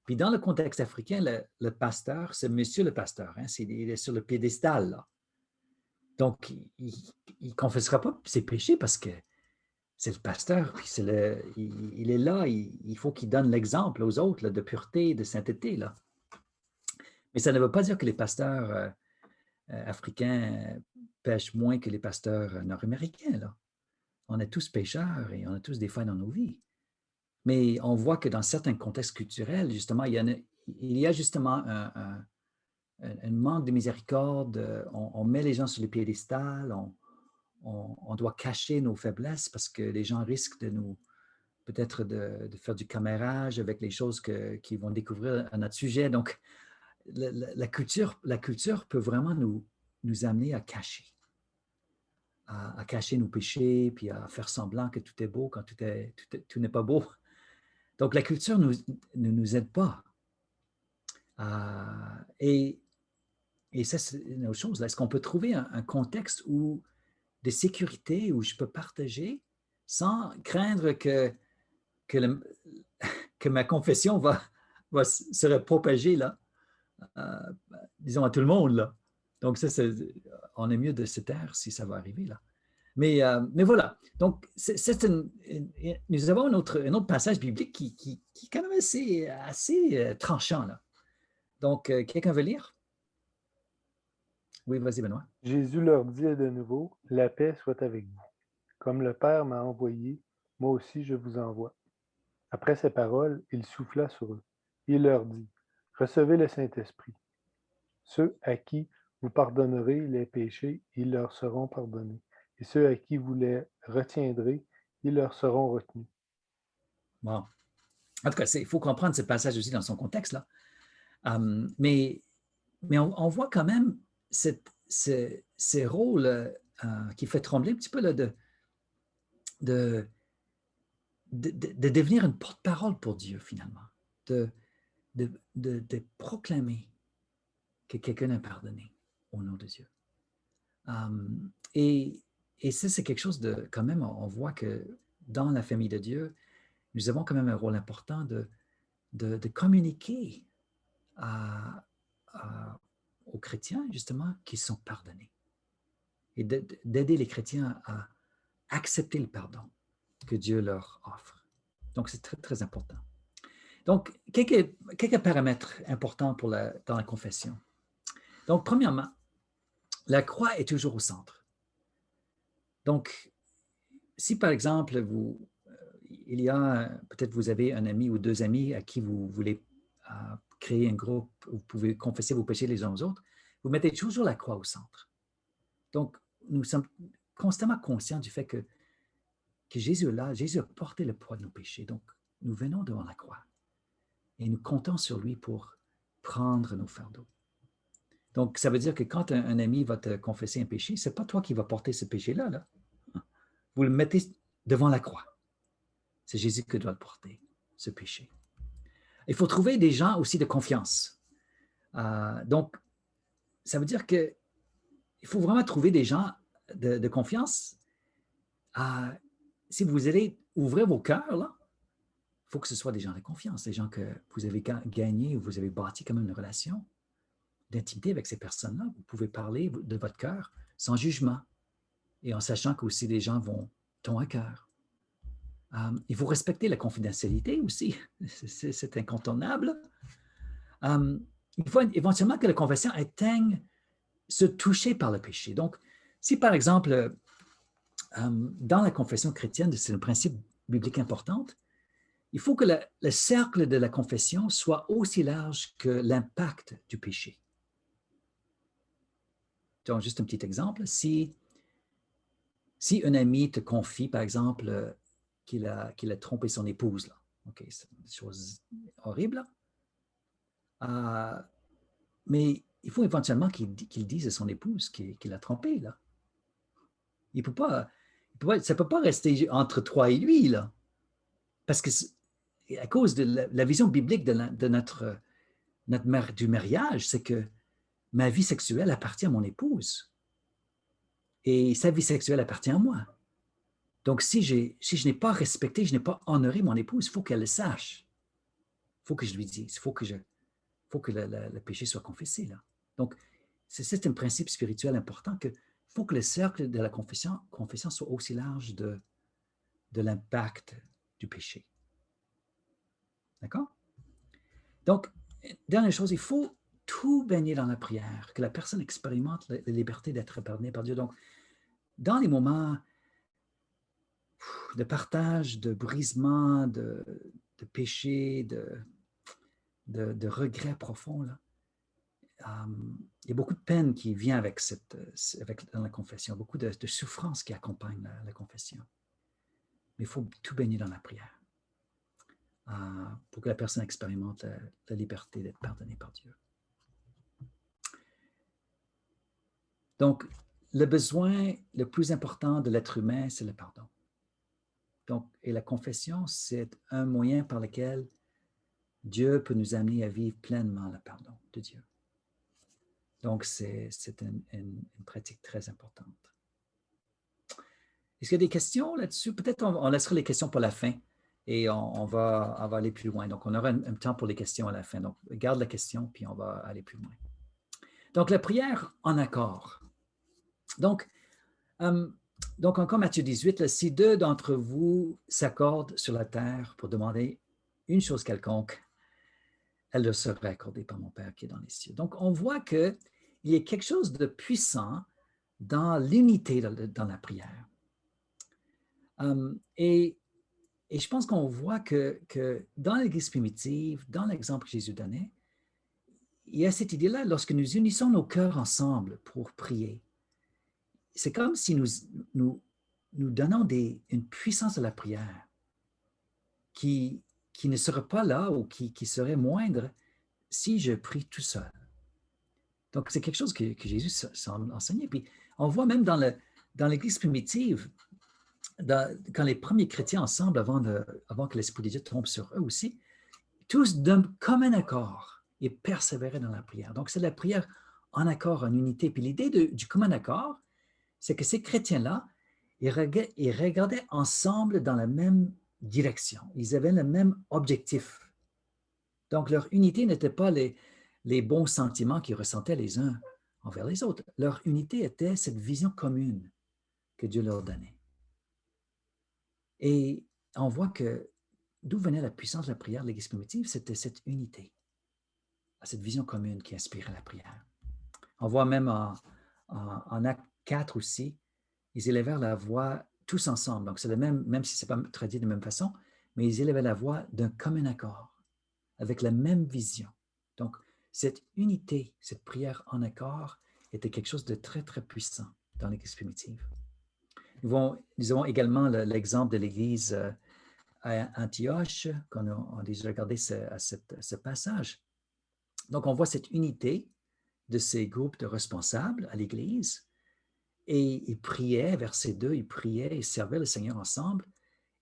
Puis dans le contexte africain, le pasteur, c'est monsieur le pasteur. Hein? Il est sur le piédestal, là. Donc, il ne confessera pas ses péchés parce que c'est le pasteur, puis il est là, il faut qu'il donne l'exemple aux autres là, de pureté, de sainteté. Là. Mais ça ne veut pas dire que les pasteurs africains pêchent moins que les pasteurs nord-américains. Là. On est tous pécheurs et on a tous des failles dans nos vies. Mais on voit que dans certains contextes culturels, justement, il y a justement un manque de miséricorde. On met les gens sur le piédestal, on doit cacher nos faiblesses parce que les gens risquent de nous, peut-être de faire du camérage avec les choses qu'ils vont découvrir à notre sujet. Donc, la culture peut vraiment nous amener à cacher. À cacher nos péchés, puis à faire semblant que tout est beau quand tout n'est pas beau. Donc, la culture ne nous aide pas. Et ça, c'est une autre chose. Est-ce qu'on peut trouver un contexte de sécurité où je peux partager sans craindre que ma confession va se propager, là, disons, à tout le monde, là. Donc, ça, on est mieux de se taire si ça va arriver, là. Mais voilà. Donc, nous avons un autre passage biblique qui est quand même assez tranchant, là. Donc, quelqu'un veut lire? Oui, vas-y, Benoît. Jésus leur dit de nouveau, « La paix soit avec vous. Comme le Père m'a envoyé, moi aussi je vous envoie. » Après ces paroles, il souffla sur eux. Il leur dit, « Recevez le Saint-Esprit. Ceux à qui vous pardonnerez les péchés, ils leur seront pardonnés. Et ceux à qui vous les retiendrez, ils leur seront retenus. » Wow. En tout cas, il faut comprendre ce passage aussi dans son contexte, là. Mais on voit quand même ces rôles qui fait trembler un petit peu là, de devenir une porte-parole pour Dieu, finalement, de proclamer que quelqu'un a pardonné au nom de Dieu. Et ça, c'est quelque chose de, quand même, on voit que dans la famille de Dieu, nous avons quand même un rôle important de communiquer aux chrétiens, justement, qui sont pardonnés. Et d'aider les chrétiens à accepter le pardon que Dieu leur offre. Donc, c'est très, très important. Donc, quelques paramètres importants dans la confession. Donc, premièrement, la croix est toujours au centre. Donc, si par exemple, peut-être vous avez un ami ou deux amis à qui vous voulez créer un groupe où vous pouvez confesser vos péchés les uns aux autres, vous mettez toujours la croix au centre. Donc, nous sommes constamment conscients du fait que Jésus est là, Jésus a porté le poids de nos péchés. Donc, nous venons devant la croix et nous comptons sur lui pour prendre nos fardeaux. Donc, ça veut dire que quand un ami va te confesser un péché, ce n'est pas toi qui vas porter ce péché-là. Là. Vous le mettez devant la croix. C'est Jésus qui doit le porter, ce péché. Il faut trouver des gens aussi de confiance. Donc, ça veut dire qu'il faut vraiment trouver des gens de confiance. Si vous allez ouvrir vos cœurs, là, il faut que ce soit des gens de confiance, des gens que vous avez gagnés ou vous avez bâti comme une relation d'intimité avec ces personnes-là. Vous pouvez parler de votre cœur sans jugement et en sachant qu'aussi les gens t'ont à cœur. Il faut respecter la confidentialité aussi, c'est incontournable. Il faut éventuellement que la confession atteigne se toucher par le péché. Donc, si par exemple, dans la confession chrétienne, c'est un principe biblique important, il faut que le cercle de la confession soit aussi large que l'impact du péché. donc, juste un petit exemple, si un ami te confie, par exemple, qu'il a trompé son épouse, là, OK, c'est une chose horrible, mais il faut éventuellement qu'il dise à son épouse qu'il a trompé, là. Ça ne peut pas rester entre toi et lui, là. Parce que à cause de la vision biblique du mariage, c'est que ma vie sexuelle appartient à mon épouse et sa vie sexuelle appartient à moi. Donc, si je n'ai pas respecté, je n'ai pas honoré mon épouse, il faut qu'elle le sache. Il faut que je lui dise, il faut que le péché soit confessé, là. Donc, c'est un principe spirituel important qu'il faut que le cercle de la confession soit aussi large de l'impact du péché. D'accord? Donc, dernière chose, il faut tout baigner dans la prière, que la personne expérimente la liberté d'être pardonnée par Dieu. Donc, dans les moments de partage, de brisement, de péché, de regret profond, là, il y a beaucoup de peine qui vient dans la confession, beaucoup de souffrance qui accompagne la confession. Mais il faut tout baigner dans la prière pour que la personne expérimente la liberté d'être pardonnée par Dieu. Donc, le besoin le plus important de l'être humain, c'est le pardon. Donc, et la confession, c'est un moyen par lequel Dieu peut nous amener à vivre pleinement le pardon de Dieu. Donc, c'est une pratique très importante. Est-ce qu'il y a des questions là-dessus? Peut-être on laissera les questions pour la fin et on va aller plus loin. Donc, on aura un temps pour les questions à la fin. Donc, garde la question, puis on va aller plus loin. Donc, la prière en accord. Donc encore Matthieu 18, là, si deux d'entre vous s'accordent sur la terre pour demander une chose quelconque, elle leur sera accordée par mon Père qui est dans les cieux. Donc, on voit qu'il y a quelque chose de puissant dans l'unité dans la prière. Et je pense qu'on voit que dans l'Église primitive, dans l'exemple que Jésus donnait, il y a cette idée-là, lorsque nous unissons nos cœurs ensemble pour prier, c'est comme si nous donnons une puissance à la prière qui ne serait pas là ou qui serait moindre si je prie tout seul. Donc, c'est quelque chose que Jésus semble enseigner. Puis, on voit même dans l'Église primitive, quand les premiers chrétiens ensemble, avant que l'Esprit de Dieu tombe sur eux aussi, tous d'un commun accord et persévéraient dans la prière. Donc, c'est la prière en accord, en unité. Puis l'idée du commun accord, c'est que ces chrétiens-là, ils regardaient ensemble dans la même direction. Ils avaient le même objectif. Donc, leur unité n'était pas les bons sentiments qu'ils ressentaient les uns envers les autres. Leur unité était cette vision commune que Dieu leur donnait. Et on voit que d'où venait la puissance de la prière de l'Église primitive, c'était cette unité, cette vision commune qui inspirait la prière. On voit même en Acte 4 aussi, ils élevèrent la voix tous ensemble. Donc, c'est le même si ce n'est pas traduit de la même façon, mais ils élevaient la voix d'un commun accord, avec la même vision. Donc, cette unité, cette prière en accord était quelque chose de très, très puissant dans l'Église primitive. Nous avons également l'exemple de l'Église à Antioche, qu'on a déjà regardé ce passage. Donc, on voit cette unité de ces groupes de responsables à l'Église et ils priaient, verset 2, ils priaient et servaient le Seigneur ensemble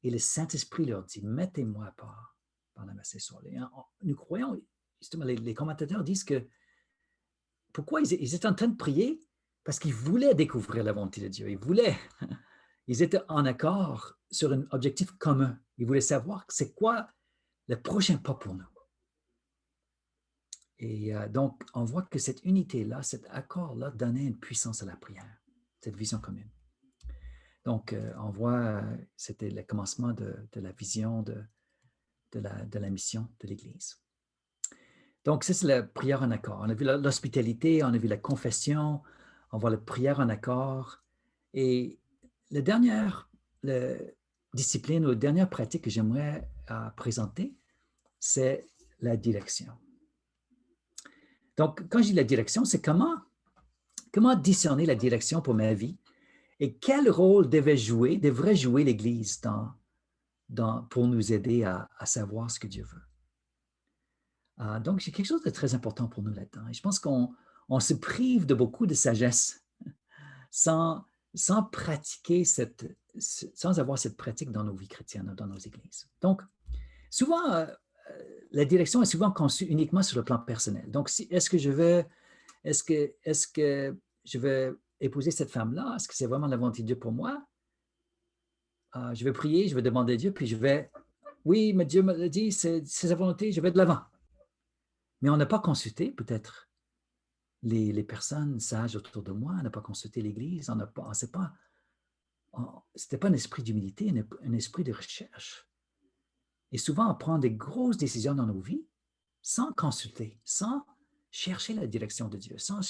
et le Saint-Esprit leur dit, mettez-moi à part pendant ma session. Nous croyons, justement, les commentateurs disent que pourquoi ils étaient en train de prier? Parce qu'ils voulaient découvrir la volonté de Dieu. Ils étaient en accord sur un objectif commun. Ils voulaient savoir c'est quoi le prochain pas pour nous. Et donc, on voit que cette unité-là, cet accord-là donnait une puissance à la prière, cette vision commune. Donc, on voit, c'était le commencement de la vision de la mission de l'Église. Donc, ça, c'est la prière en accord. On a vu l'hospitalité, on a vu la confession, on voit la prière en accord. Et la dernière discipline ou la dernière pratique que j'aimerais présenter, c'est la direction. Donc, quand je dis la direction, c'est comment Comment discerner la direction pour ma vie et quel rôle devrait jouer l'Église pour nous aider à savoir ce que Dieu veut. Donc, c'est quelque chose de très important pour nous là-dedans. Et je pense qu'on se prive de beaucoup de sagesse sans pratiquer sans avoir cette pratique dans nos vies chrétiennes, dans nos églises. Donc, souvent, la direction est souvent conçue uniquement sur le plan personnel. Donc, est-ce que je vais épouser cette femme-là? Est-ce que c'est vraiment la volonté de Dieu pour moi? Je vais prier, je vais demander à Dieu, puis oui, mais Dieu me dit, c'est sa volonté, je vais de l'avant. Mais on n'a pas consulté peut-être les personnes sages autour de moi, on n'a pas consulté l'Église, c'était pas un esprit d'humilité, un esprit de recherche. Et souvent, on prend des grosses décisions dans nos vies sans consulter, sans chercher la direction de Dieu, sans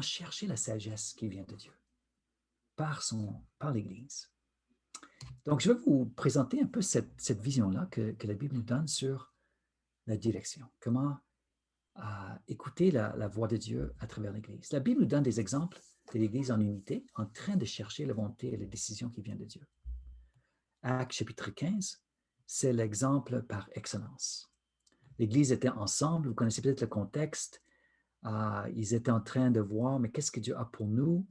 chercher la sagesse qui vient de Dieu par l'Église. Donc, je vais vous présenter un peu cette vision-là que la Bible nous donne sur la direction. Comment écouter la voix de Dieu à travers l'Église. La Bible nous donne des exemples de l'Église en unité, en train de chercher la volonté et les décisions qui viennent de Dieu. Actes chapitre 15, c'est l'exemple par excellence. L'Église était ensemble, vous connaissez peut-être le contexte. Ils étaient en train de voir, mais qu'est-ce que Dieu a pour nous?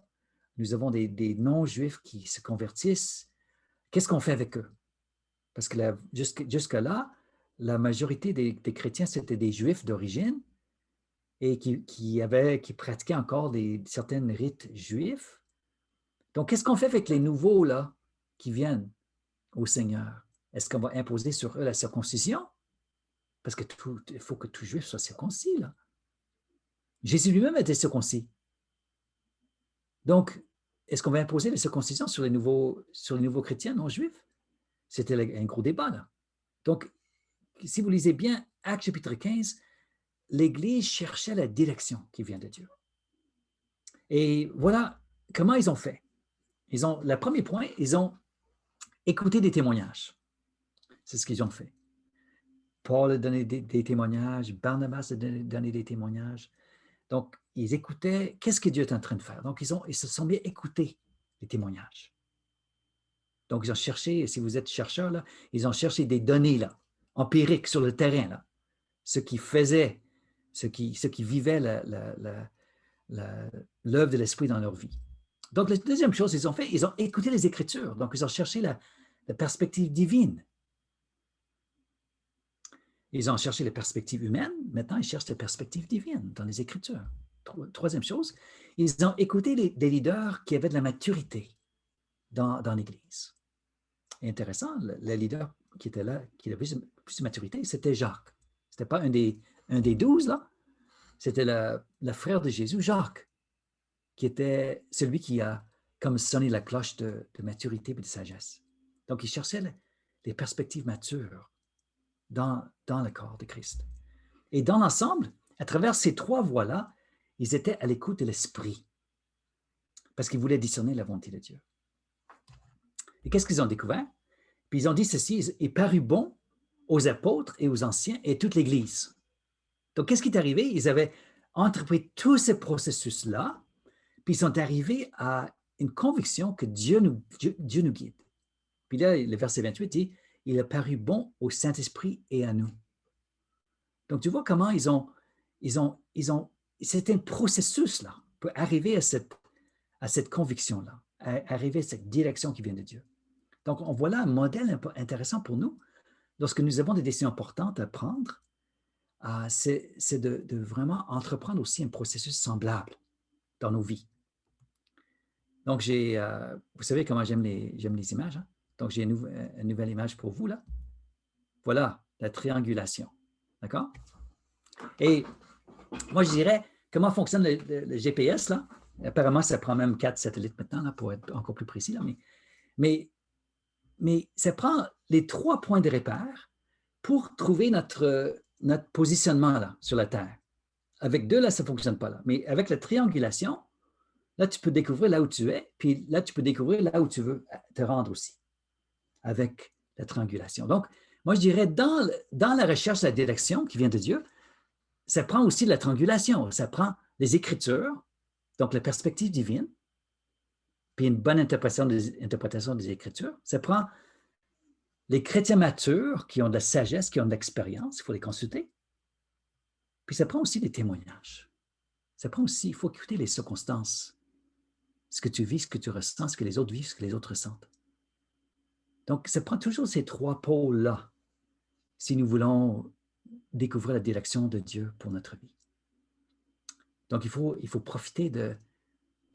Nous avons des non-juifs qui se convertissent. Qu'est-ce qu'on fait avec eux? Parce que jusque-là, la majorité des chrétiens, c'était des juifs d'origine et qui pratiquaient encore certains rites juifs. Donc, qu'est-ce qu'on fait avec les nouveaux là, qui viennent au Seigneur? Est-ce qu'on va imposer sur eux la circoncision? Parce qu'il faut que tout juif soit circoncis. Là. Jésus lui-même était circoncis. Donc, est-ce qu'on va imposer la circoncision sur les nouveaux chrétiens non juifs? C'était un gros débat. Là. Donc, si vous lisez bien Actes chapitre 15, l'Église cherchait la direction qui vient de Dieu. Et voilà comment ils ont fait. Le premier point, ils ont écouté des témoignages. C'est ce qu'ils ont fait. Paul a donné des témoignages, Barnabas a donné des témoignages. Donc, ils écoutaient qu'est-ce que Dieu est en train de faire. Donc, ils se sont bien écoutés les témoignages. Donc, ils ont cherché, si vous êtes chercheur, là, ils ont cherché des données là, empiriques sur le terrain, là, ce qui faisaient, ce qui vivaient l'œuvre de l'Esprit dans leur vie. Donc, la deuxième chose qu'ils ont fait, ils ont écouté les Écritures. Donc, ils ont cherché la perspective divine. Ils ont cherché les perspectives humaines. Maintenant, ils cherchent les perspectives divines dans les Écritures. Troisième chose, ils ont écouté des leaders qui avaient de la maturité dans l'Église. Intéressant, le leader qui était là, qui avait plus de maturité, c'était Jacques. Ce n'était pas un des 12, là. C'était le frère de Jésus, Jacques, qui était celui qui a comme sonné la cloche de maturité et de sagesse. Donc, il cherchait les perspectives matures dans le corps de Christ. Et dans l'ensemble, à travers ces trois voies-là, ils étaient à l'écoute de l'Esprit parce qu'ils voulaient discerner la volonté de Dieu. Et qu'est-ce qu'ils ont découvert? Puis ils ont dit ceci, il parut bon aux apôtres et aux anciens et toute l'Église. Donc, qu'est-ce qui est arrivé? Ils avaient entrepris tout ce processus-là, puis ils sont arrivés à une conviction que Dieu nous guide. Puis là, le verset 28 dit, il a paru bon au Saint-Esprit et à nous. Donc, tu vois comment c'est un processus là, pour arriver à cette conviction-là, arriver à cette direction qui vient de Dieu. Donc, on voit là un modèle un peu intéressant pour nous. Lorsque nous avons des décisions importantes à prendre, c'est de vraiment entreprendre aussi un processus semblable dans nos vies. Donc, vous savez comment j'aime les images. Hein? Donc, j'ai une nouvelle image pour vous là. Voilà, la triangulation. D'accord? Et moi, je dirais, comment fonctionne le GPS là? Apparemment, ça prend même 4 satellites maintenant là, pour être encore plus précis. Là, mais ça prend les 3 points de repère pour trouver notre positionnement là, sur la Terre. Avec 2, là, ça ne fonctionne pas. Là. Mais avec la triangulation, là, tu peux découvrir là où tu es, puis là, tu peux découvrir là où tu veux te rendre aussi, avec la triangulation. Donc, moi, je dirais, dans la recherche de la direction qui vient de Dieu, ça prend aussi de la triangulation. Ça prend les Écritures, Donc, la perspective divine, puis une bonne interprétation des Écritures, ça prend les chrétiens matures qui ont de la sagesse, qui ont de l'expérience, il faut les consulter. Puis ça prend aussi des témoignages. Ça prend aussi, il faut écouter les circonstances, ce que tu vis, ce que tu ressens, ce que les autres vivent, ce que les autres ressentent. Donc, ça prend toujours ces trois pôles-là si nous voulons découvrir la direction de Dieu pour notre vie. Donc, il faut profiter de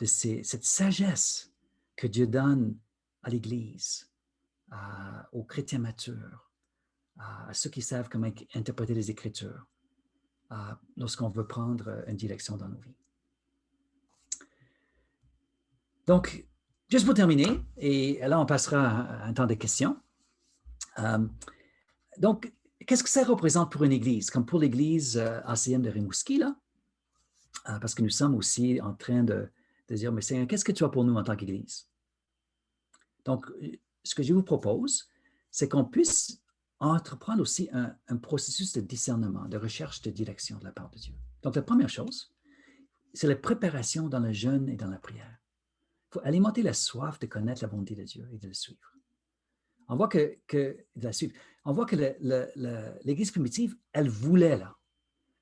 cette sagesse que Dieu donne à l'Église, aux chrétiens matures, à ceux qui savent comment interpréter les Écritures, lorsqu'on veut prendre une direction dans nos vies. Donc, juste pour terminer, et là, on passera à un temps de questions. Donc, qu'est-ce que ça représente pour une Église? Comme pour l'Église ACM de Rimouski, là, parce que nous sommes aussi en train de dire, mais Seigneur, qu'est-ce que tu as pour nous en tant qu'Église? Donc, ce que je vous propose, c'est qu'on puisse entreprendre aussi un processus de discernement, de recherche de direction de la part de Dieu. Donc, la première chose, c'est la préparation dans le jeûne et dans la prière. Il faut alimenter la soif de connaître la bonté de Dieu et de le suivre. On voit que l'Église primitive, elle voulait là,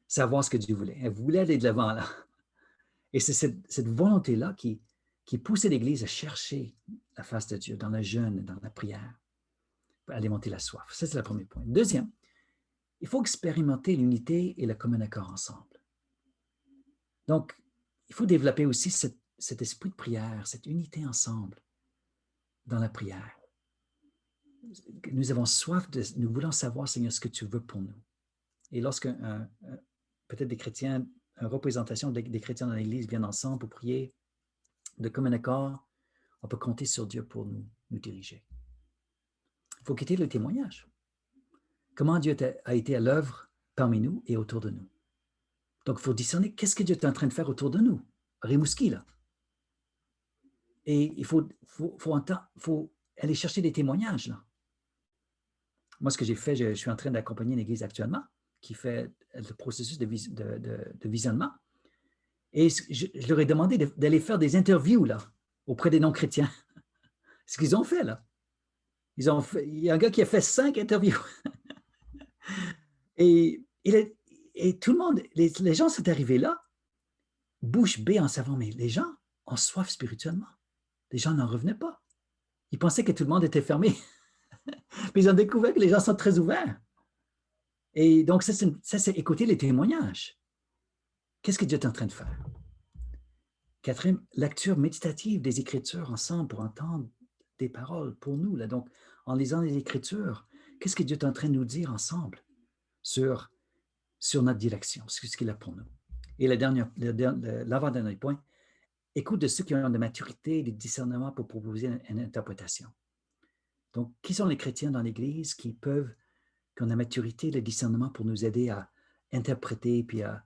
savoir ce que Dieu voulait. Elle voulait aller de l'avant là. Et c'est cette volonté-là qui poussait l'Église à chercher la face de Dieu dans le jeûne, dans la prière, pour alimenter la soif. Ça, c'est le premier point. Deuxième, il faut expérimenter l'unité et le commun accord ensemble. Donc, il faut développer aussi cet esprit de prière, cette unité ensemble dans la prière. Nous avons soif, nous voulons savoir, Seigneur, ce que tu veux pour nous. Et lorsque peut-être des chrétiens, une représentation des chrétiens dans l'Église viennent ensemble pour prier de commun accord, on peut compter sur Dieu pour nous diriger. Il faut quitter le témoignage. Comment Dieu a été à l'œuvre parmi nous et autour de nous. Donc, il faut discerner qu'est-ce que Dieu est en train de faire autour de nous, Rimouski, là. Et il faut aller chercher des témoignages, là. Moi, ce que j'ai fait, je suis en train d'accompagner une église actuellement qui fait le processus de visionnement. Et je leur ai demandé d'aller faire des interviews là, auprès des non-chrétiens. Ce qu'ils ont fait, là. Il y a un gars qui a fait 5 interviews. et tout le monde, les gens sont arrivés là, bouche bée en savant, mais les gens ont soif spirituellement. Les gens n'en revenaient pas. Ils pensaient que tout le monde était fermé. Puis ils ont découvert que les gens sont très ouverts. Et donc, ça, c'est écouter les témoignages. Qu'est-ce que Dieu est en train de faire? Quatrième, lecture méditative des Écritures ensemble pour entendre des paroles pour nous. Là. Donc, en lisant les Écritures, qu'est-ce que Dieu est en train de nous dire ensemble sur notre direction, sur ce qu'il a pour nous? Et l'avant-dernier point, écoute de ceux qui ont de maturité, de discernement pour proposer une interprétation. Donc, qui sont les chrétiens dans l'Église qui ont la maturité, le discernement pour nous aider à interpréter puis à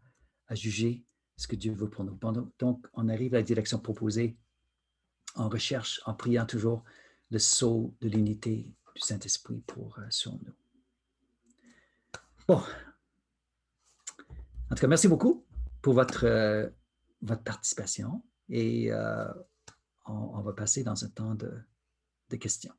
juger ce que Dieu veut pour nous. Donc, on arrive à la direction proposée en recherche, en priant toujours le sceau de l'unité du Saint-Esprit sur nous. Bon. En tout cas, merci beaucoup pour votre participation et on va passer dans un temps de questions.